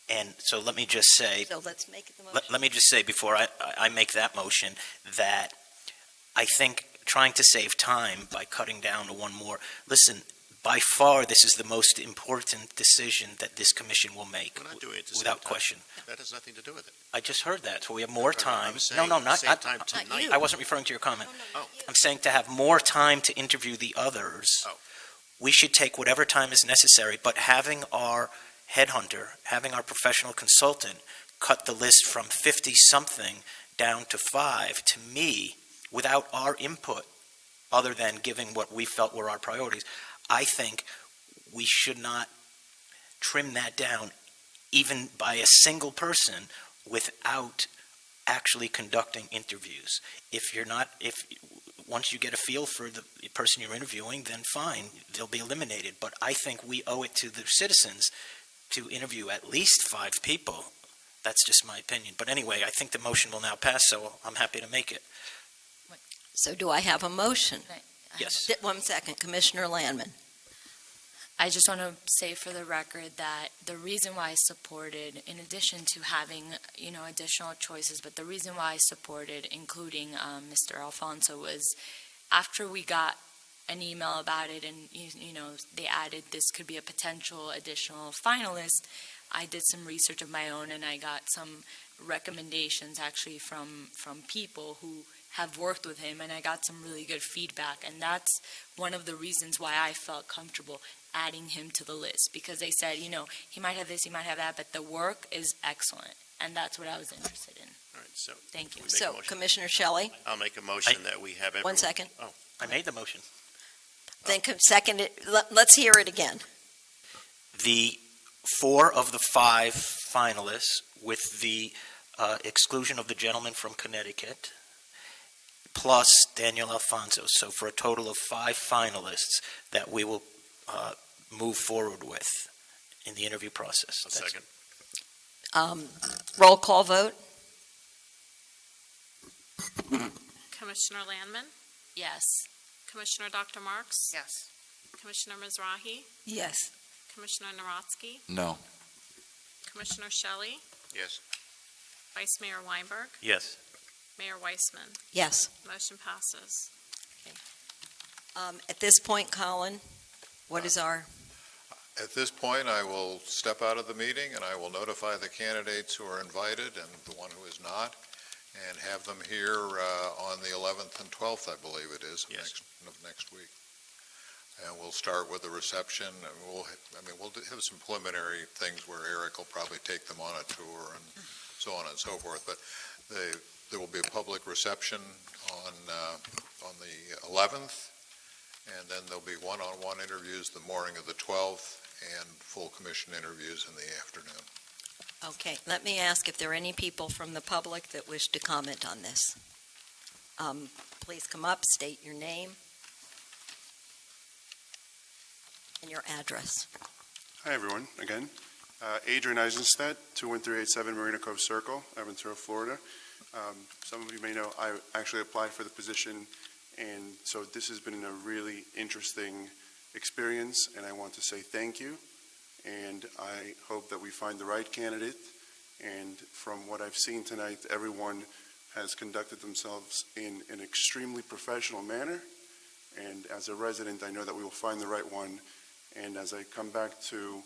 And so let me just say, So let's make it the motion. let me just say before I make that motion, that I think trying to save time by cutting down to one more, listen, by far, this is the most important decision that this commission will make, We're not doing it at the same without time. question. That has nothing to do with it. I just heard that, so we have more time. I'm saying No, not, same time I- tonight. I wasn't referring to your comment. Oh. I'm saying to have more time to interview the others. Oh. We should take whatever time is necessary, but having our headhunter, having our professional consultant cut the list from 50-something down to 5, to me, without our input, other than giving what we felt were our priorities, I think we should not trim that down even by a single person without actually conducting interviews. Once you get a feel for the person you're interviewing, then fine, they'll be eliminated. But I think we owe it to the citizens to interview at least 5 people. That's just my opinion. But anyway, I think the motion will now pass, so I'm happy to make it. So do I have a motion? Yes. 1 second, Commissioner Landman. I just want to say for the record that the reason why I supported, in addition to having, additional choices, but the reason why I supported including Mr. Alfonso was after we got an email about it and, they added this could be a potential additional finalist, I did some research of my own and I got some recommendations actually from people who have worked with him, and I got some really good feedback, and that's one of the reasons why I felt comfortable adding him to the list, because they said, he might have this, he might have that, but the work is excellent, and that's what I was interested in. All right, so Thank you. we make a So, motion. Commissioner Shelley, I'll make a motion that we have everyone. 1 second. Oh, I made the motion. Then second it. Let's hear it again. The 4 of the 5 finalists, with the exclusion of the gentleman from Connecticut, plus Daniel Alfonso. So for a total of 5 finalists that we will move forward with in the interview process. a second. Roll call vote. Commissioner Landman, Yes. Commissioner Dr. Marks, Yes. Commissioner Mizrahi, Yes. Commissioner Narodsky, No. Commissioner Shelley, Yes. Vice Mayor Weinberg, Yes. Mayor Weissman. Yes. Motion passes. At this point, Colin, what is our, At this point, I will step out of the meeting and I will notify the candidates who are invited and the one who is not, and have them here on the 11th and 12th, I believe it is, Yes. of next week. And we'll start with the reception, and we'll have some preliminary things where Eric will probably take them on a tour and so on and so forth, but there will be a public reception on the 11th, and then there'll be one-on-one interviews the morning of the 12th, and full commission interviews in the afternoon. okay, let me ask if there are any people from the public that wish to comment on this. Please come up, state your name and your address. Hi, everyone, again. Adrian Eisenstadt, 21387 Marina Cove Circle, Aventura, Florida. Some of you may know I actually applied for the position, and so this has been a really interesting experience, and I want to say thank you, and I hope that we find the right candidate, and from what I've seen tonight, everyone has conducted themselves in an extremely professional manner, and as a resident, I know that we will find the right one. And as I come back to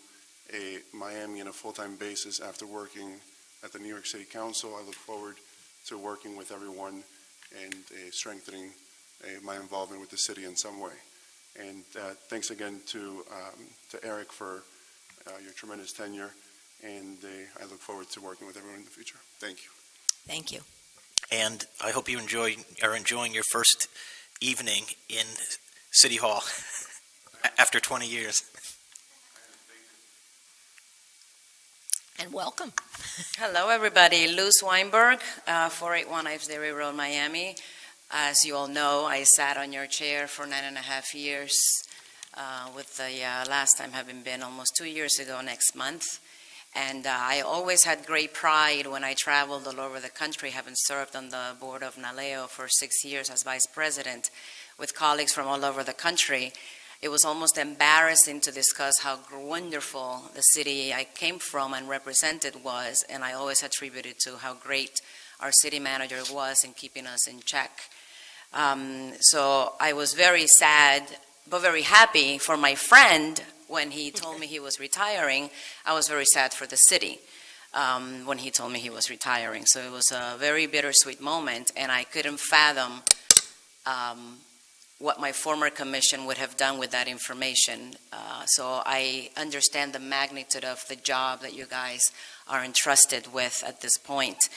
Miami on a full-time basis after working at the New York City Council. I look forward to working with everyone and strengthening my involvement with the city in some way. And thanks again to Eric for your tremendous tenure, and I look forward to working with everyone in the future. Thank you. Thank you. And I hope you are enjoying your first evening in City Hall after 20 years. And welcome. Hello, everybody. Luz Weinberg, 481 Ives-Dairy Road, Miami. As you all know, I sat on your chair for 9.5 years, with the last time having been almost 2 years ago next month. And I always had great pride when I traveled all over the country, having served on the board of NALEO for 6 years as vice president with colleagues from all over the country. It was almost embarrassing to discuss how wonderful the city I came from and represented was, and I always attributed to how great our city manager was in keeping us in check. So I was very sad, but very happy for my friend when he told me he was retiring. I was very sad for the city when he told me he was retiring. So it was a very bittersweet moment, and I couldn't fathom what my former commission would have done with that information. So I understand the magnitude of the job that you guys are entrusted with at this point.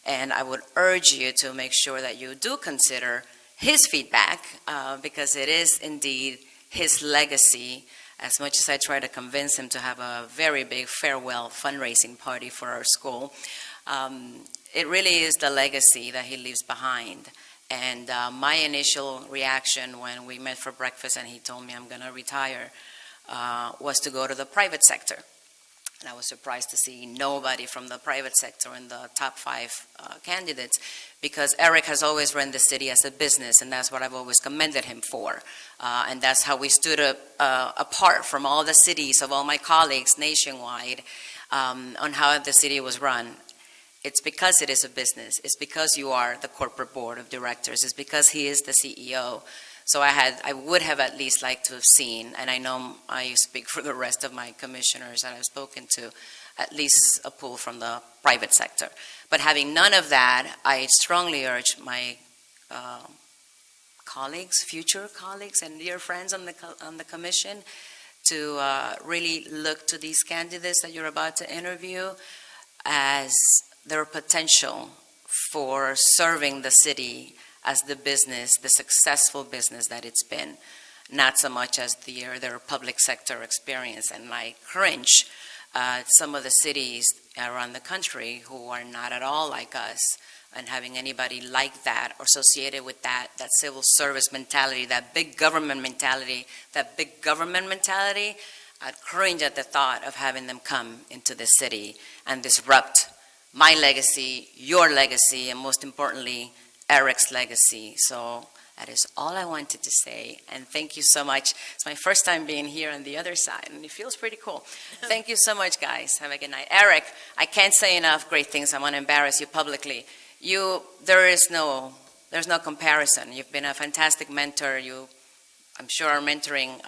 And I would urge you to make sure that you do consider his feedback, because it is indeed his legacy, as much as I try to convince him to have a very big farewell fundraising party for our school. It really is the legacy that he leaves behind. And my initial reaction when we met for breakfast and he told me I'm going to retire was to go to the private sector. And I was surprised to see nobody from the private sector in the top 5 candidates, because Eric has always run the city as a business, and that's what I've always commended him for. And that's how we stood apart from all the cities of all my colleagues nationwide on how the city was run. It's because it is a business. It's because you are the corporate board of directors. It's because he is the CEO. So I would have at least liked to have seen, and I know I speak for the rest of my commissioners that I've spoken to, at least a pull from the private sector. But having none of that, I strongly urge my colleagues, future colleagues, and dear friends on the commission to really look to these candidates that you're about to interview as their potential for serving the city as the business, the successful business that it's been, not so much as their public sector experience. And I cringe at some of the cities around the country who are not at all like us, and having anybody like that or associated with that civil service mentality, that big government mentality, I'd cringe at the thought of having them come into the city and disrupt my legacy, your legacy, and most importantly, Eric's legacy. So that is all I wanted to say, and thank you so much. It's my first time being here on the other side, and it feels pretty cool. Thank you so much, guys. Have a good night. Eric, I can't say enough great things. I want to embarrass you publicly. There's no comparison. You've been a fantastic mentor. I'm sure are mentoring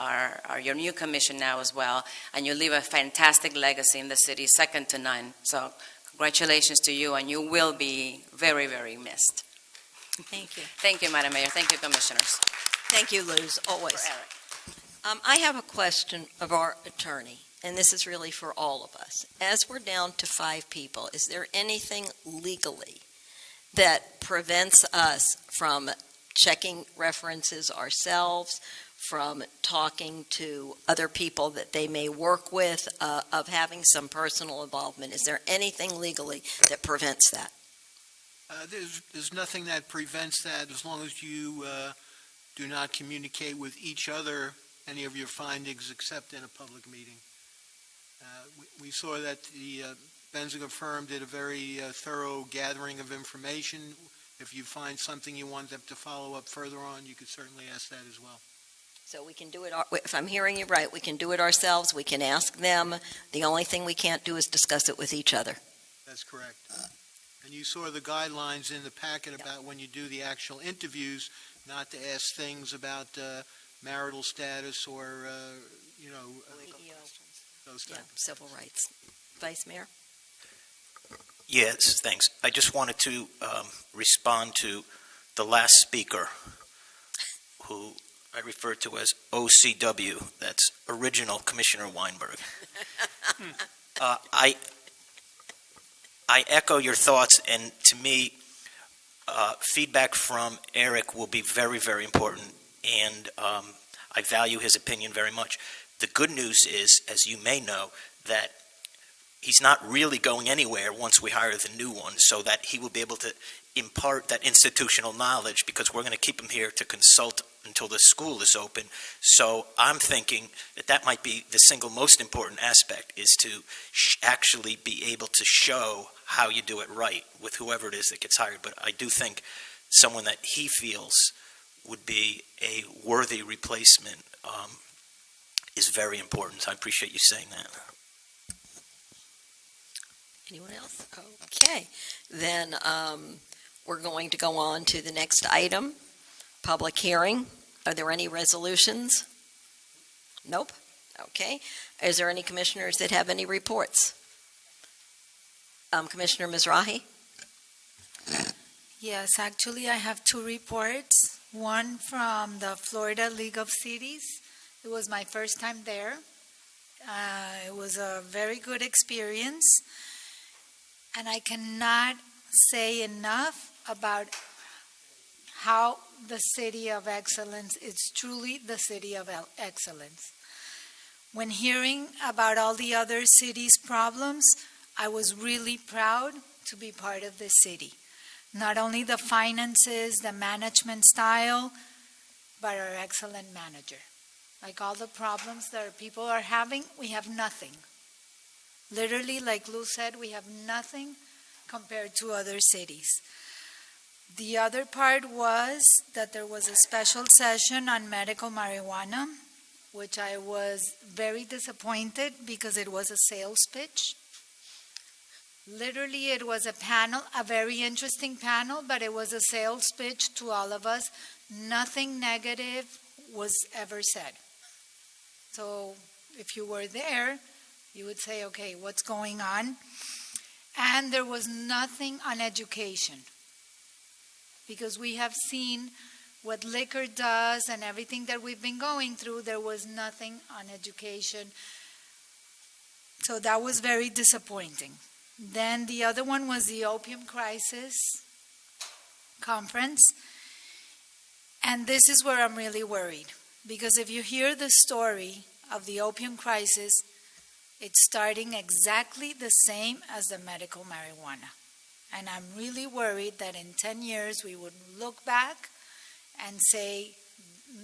your new commission now as well, and you leave a fantastic legacy in the city, second to none. So congratulations to you, and you will be very, very missed. Thank you. Thank you, Madam Mayor. Thank you, Commissioners. Thank you, Luz, always. I have a question of our attorney, and this is really for all of us. As we're down to 5 people, is there anything legally that prevents us from checking references ourselves, from talking to other people that they may work with, of having some personal involvement? Is there anything legally that prevents that? There's nothing that prevents that, as long as you do not communicate with each other any of your findings except in a public meeting. We saw that the Benziger firm did a very thorough gathering of information. If you find something you want them to follow up further on, you could certainly ask that as well. So we can do it, if I'm hearing you right, we can do it ourselves, we can ask them. The only thing we can't do is discuss it with each other. That's correct. And you saw the guidelines in the packet about when you do the actual interviews, not to ask things about marital status or, those Yeah, type of civil rights. Vice Mayor? Yes, thanks. I just wanted to respond to the last speaker, who I refer to as OCW. That's Original Commissioner Weinberg. I echo your thoughts, and to me, feedback from Eric will be very, very important, and I value his opinion very much. The good news is, as you may know, that he's not really going anywhere once we hire the new one, so that he will be able to impart that institutional knowledge, because we're going to keep him here to consult until the school is open. So I'm thinking that that might be the single most important aspect, is to actually be able to show how you do it right with whoever it is that gets hired. But I do think someone that he feels would be a worthy replacement is very important. I appreciate you saying that. Anyone else? Okay. Then we're going to go on to the next item, public hearing. Are there any resolutions? Nope. Okay. Is there any commissioners that have any reports? Commissioner Mizrahi? Yes, actually, I have two reports. One from the Florida League of Cities. It was my first time there. It was a very good experience. And I cannot say enough about how the City of Excellence is truly the City of Excellence. When hearing about all the other cities' problems, I was really proud to be part of this city. Not only the finances, the management style, but our excellent manager. Like all the problems that our people are having, we have nothing. Literally, like Lou said, we have nothing compared to other cities. The other part was that there was a special session on medical marijuana, which I was very disappointed because it was a sales pitch. Literally, it was a panel, a very interesting panel, but it was a sales pitch to all of us. Nothing negative was ever said. So if you were there, you would say, okay, what's going on? And there was nothing on education, because we have seen what liquor does and everything that we've been going through. There was nothing on education. So that was very disappointing. Then the other one was the Opium Crisis Conference. And this is where I'm really worried, because if you hear the story of the opium crisis, it's starting exactly the same as the medical marijuana. And I'm really worried that in 10 years we would look back and say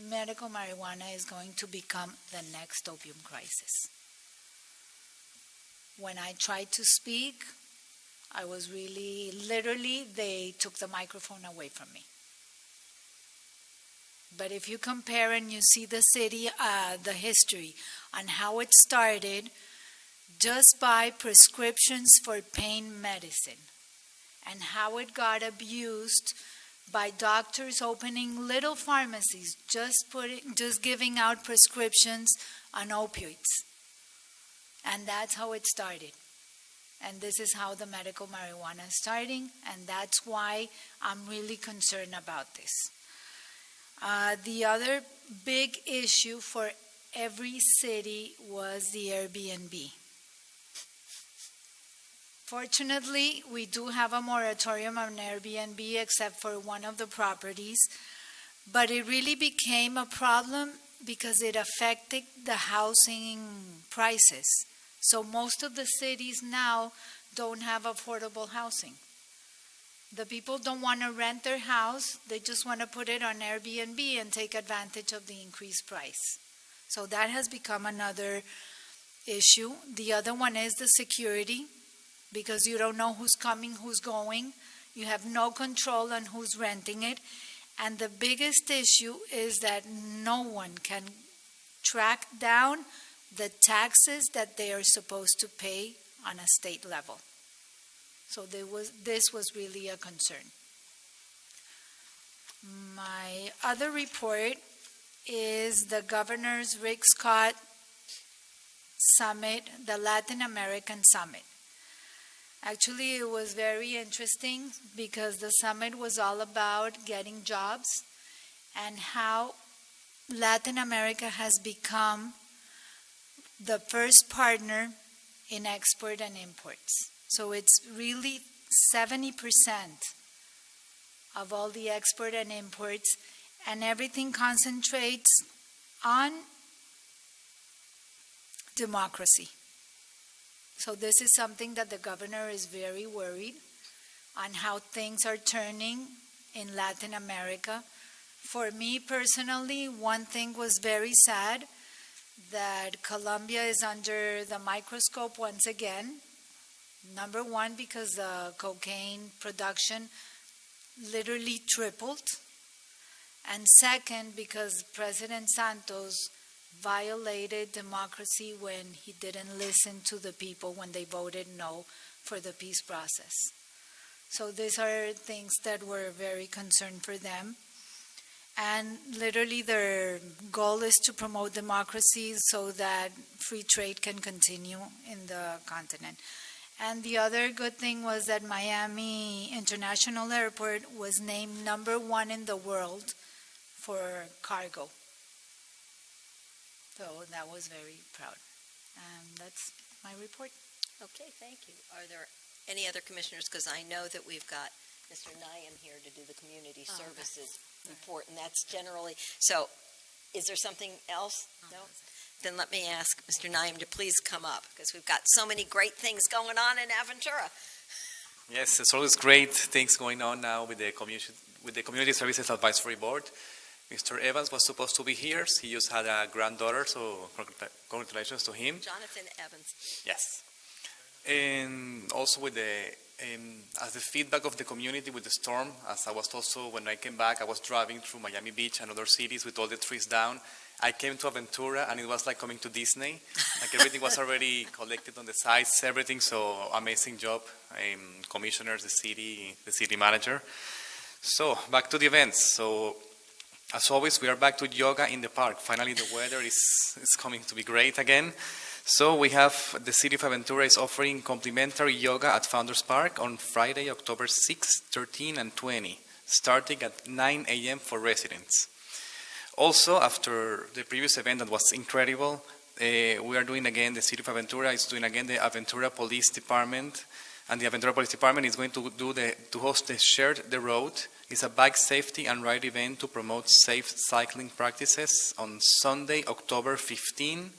medical marijuana is going to become the next opium crisis. When I tried to speak, I was really, literally, they took the microphone away from me. But if you compare and you see the city, the history on how it started, just by prescriptions for pain medicine, and how it got abused by doctors opening little pharmacies, just giving out prescriptions on opioids. And that's how it started. And this is how the medical marijuana is starting, and that's why I'm really concerned about this. The other big issue for every city was the Airbnb. Fortunately, we do have a moratorium on Airbnb except for one of the properties, but it really became a problem because it affected the housing prices. So most of the cities now don't have affordable housing. The people don't want to rent their house, they just want to put it on Airbnb and take advantage of the increased price. So that has become another issue. The other one is the security, because you don't know who's coming, who's going. You have no control on who's renting it. And the biggest issue is that no one can track down the taxes that they are supposed to pay on a state level. So this was really a concern. My other report is the Governor's Rick Scott summit, the Latin American Summit. Actually, it was very interesting because the summit was all about getting jobs and how Latin America has become the first partner in export and imports. So it's really 70% of all the export and imports, and everything concentrates on democracy. So this is something that the governor is very worried on how things are turning in Latin America. For me personally, one thing was very sad, that Colombia is under the microscope once again. Number one, because the cocaine production literally tripled. And second, because President Santos violated democracy when he didn't listen to the people when they voted no for the peace process. So these are things that were very concerned for them. And literally their goal is to promote democracy so that free trade can continue in the continent. And the other good thing was that Miami International Airport was named #1 in the world for cargo. So that was very proud. That's my report. Okay, thank you. Are there any other commissioners? Because I know that we've got Mr. Nyam here to do the community services report, and that's generally, so is there something else? No? Then let me ask Mr. Nyam to please come up, because we've got so many great things going on in Aventura. Yes, it's always great things going on now with the Community Services Advisory Board. Mr. Evans was supposed to be here. He just had a granddaughter, so congratulations to him. Jonathan Evans. Yes. And also with as the feedback of the community with the storm, as I was also, when I came back, I was driving through Miami Beach and other cities with all the trees down. I came to Aventura and it was like coming to Disney. Like everything was already collected on the sites, everything, so amazing job. Commissioners, the city manager. So back to the events. So as always, we are back to yoga in the park. Finally, the weather is coming to be great again. So we have the City of Aventura is offering complimentary yoga at Founders Park on Friday, October 6, 13, and 20, starting at 9 a.m. for residents. Also, after the previous event that was incredible, we are doing again, the City of Aventura is doing again the Aventura Police Department, and the Aventura Police Department is going to host the Shared the Road. It's a bike safety and ride event to promote safe cycling practices on Sunday, October 15.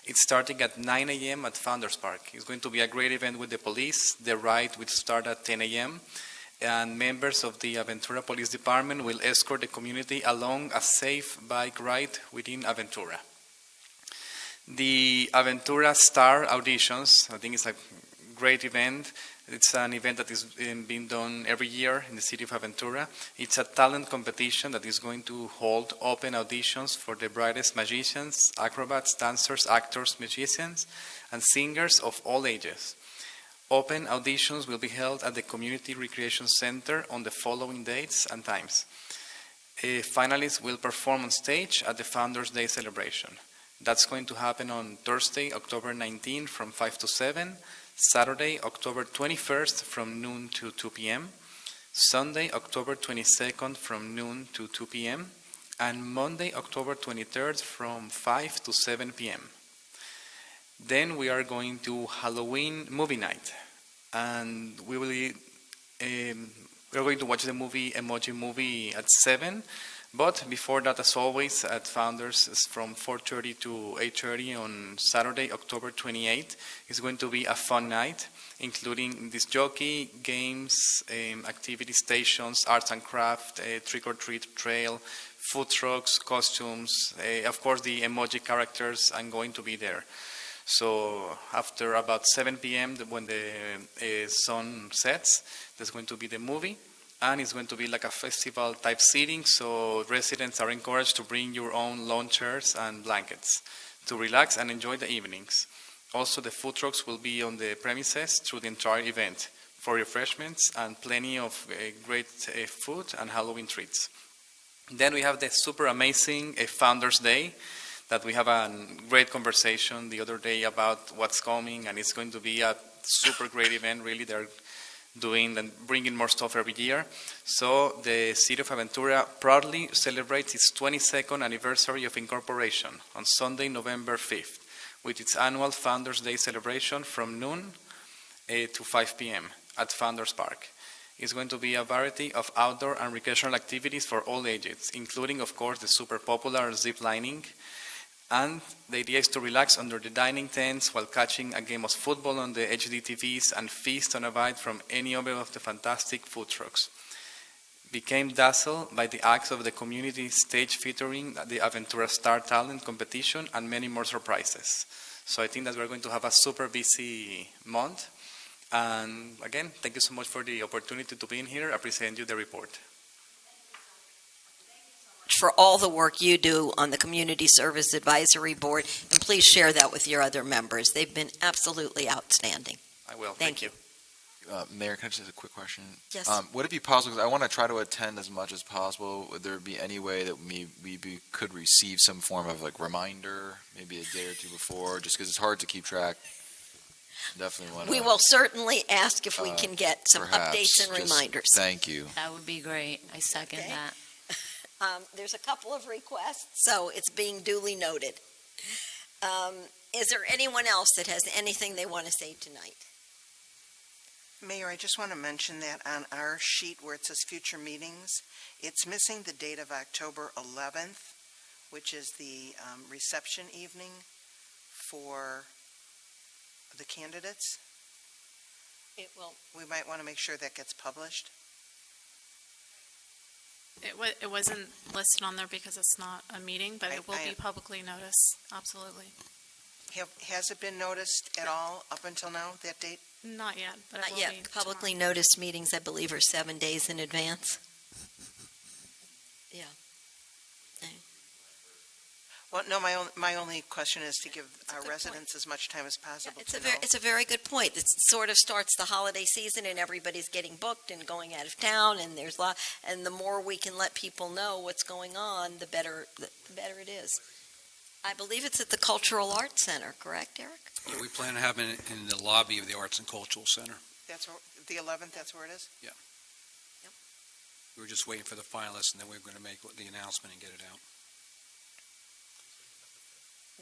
It's starting at 9 a.m. at Founders Park. It's going to be a great event with the police. The ride will start at 10 a.m. and members of the Aventura Police Department will escort the community along a safe bike ride within Aventura. The Aventura Star Auditions, I think it's a great event. It's an event that is being done every year in the city of Aventura. It's a talent competition that is going to hold open auditions for the brightest magicians, acrobats, dancers, actors, musicians, and singers of all ages. Open auditions will be held at the Community Recreation Center on the following dates and times. Finalists will perform on stage at the Founders Day celebration. That's going to happen on Thursday, October 19 from 5 to 7, Saturday, October 21st from noon to 2 p.m., Sunday, October 22nd from noon to 2 p.m., and Monday, October 23rd from 5 to 7 p.m. Then we are going to Halloween movie night, and we are going to watch the movie Emoji Movie at 7. But before that, as always, at Founders from 4:30 to 8:30 on Saturday, October 28th, is going to be a fun night, including disc jockey, games, activity stations, arts and craft, trick-or-treat trail, food trucks, costumes. Of course, the emoji characters are going to be there. So after about 7 p.m., when the sun sets, there's going to be the movie. And it's going to be like a festival-type seating, so residents are encouraged to bring your own lawn chairs and blankets to relax and enjoy the evenings. Also, the food trucks will be on the premises through the entire event for refreshments and plenty of great food and Halloween treats. Then we have the super amazing Founders Day. that we have a great conversation the other day about what's coming, and it's going to be a super great event, really. They're doing and bringing more stuff every year. So the City of Aventura proudly celebrates its 22nd anniversary of incorporation on Sunday, November 5th, with its annual Founders Day celebration from noon to 5 p.m. at Founders Park. It's going to be a variety of outdoor and recreational activities for all ages, including, of course, the super popular zip lining. And the idea is to relax under the dining tents while catching a game of football on the HD TVs and feast on a bite from any other of the fantastic food trucks. Became dazzled by the acts of the community stage featuring the Aventura Star Talent competition and many more surprises. So I think that we're going to have a super busy month. And again, thank you so much for the opportunity to be in here. I present you the report. For all the work you do on the Community Service Advisory Board, and please share that with your other members. They've been absolutely outstanding. I will. Thank you. Mayor, can I just ask a quick question? Yes. Would it be possible, because I want to try to attend as much as possible, would there be any way that we could receive some form of like reminder, maybe a day or two before, just because it's hard to keep track? Definitely want to. We will certainly ask if we can get some perhaps, updates and just reminders. Thank you. That would be great. I second Okay. that. There's a couple of requests, so it's being duly noted. Is there anyone else that has anything they want to say tonight? Mayor, I just want to mention that on our sheet where it says future meetings, it's missing the date of October 11th, which is the reception evening for the candidates. It will. We might want to make sure that gets published. It wasn't listed on there because it's not a meeting, but it will be publicly noticed, absolutely. Has it been noticed at all up until now, that date? Not yet, but it Not will yet. be Publicly noticed meetings, I believe, are 7 days in advance. Yeah. Well, no, my only question is to give our residents as much time as possible to know. It's a very good point. It sort of starts the holiday season and everybody's getting booked and going out of town, and there's and the more we can let people know what's going on, the better it is. I believe it's at the Cultural Arts Center, correct, Eric? Yeah, we plan to have it in the lobby of the Arts and Cultural Center. That's where, the 11th, that's where it is? Yeah. Yep. We were just waiting for the finalists, and then we were going to make the announcement and get it out.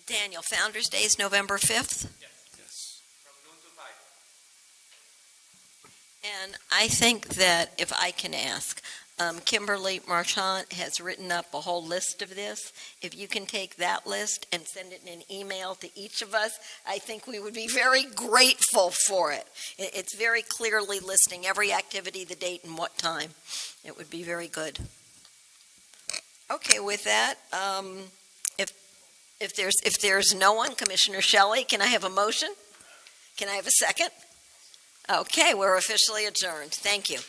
Daniel, Founders Day is November 5th? Yes. And I think that if I can ask, Kimberly Marchant has written up a whole list of this. If you can take that list and send it in an email to each of us, I think we would be very grateful for it. It's very clearly listing every activity, the date, and what time. It would be very good. Okay, with that, if there's no one, Commissioner Shelley, can I have a motion? Can I have a second? Okay, we're officially adjourned. Thank you.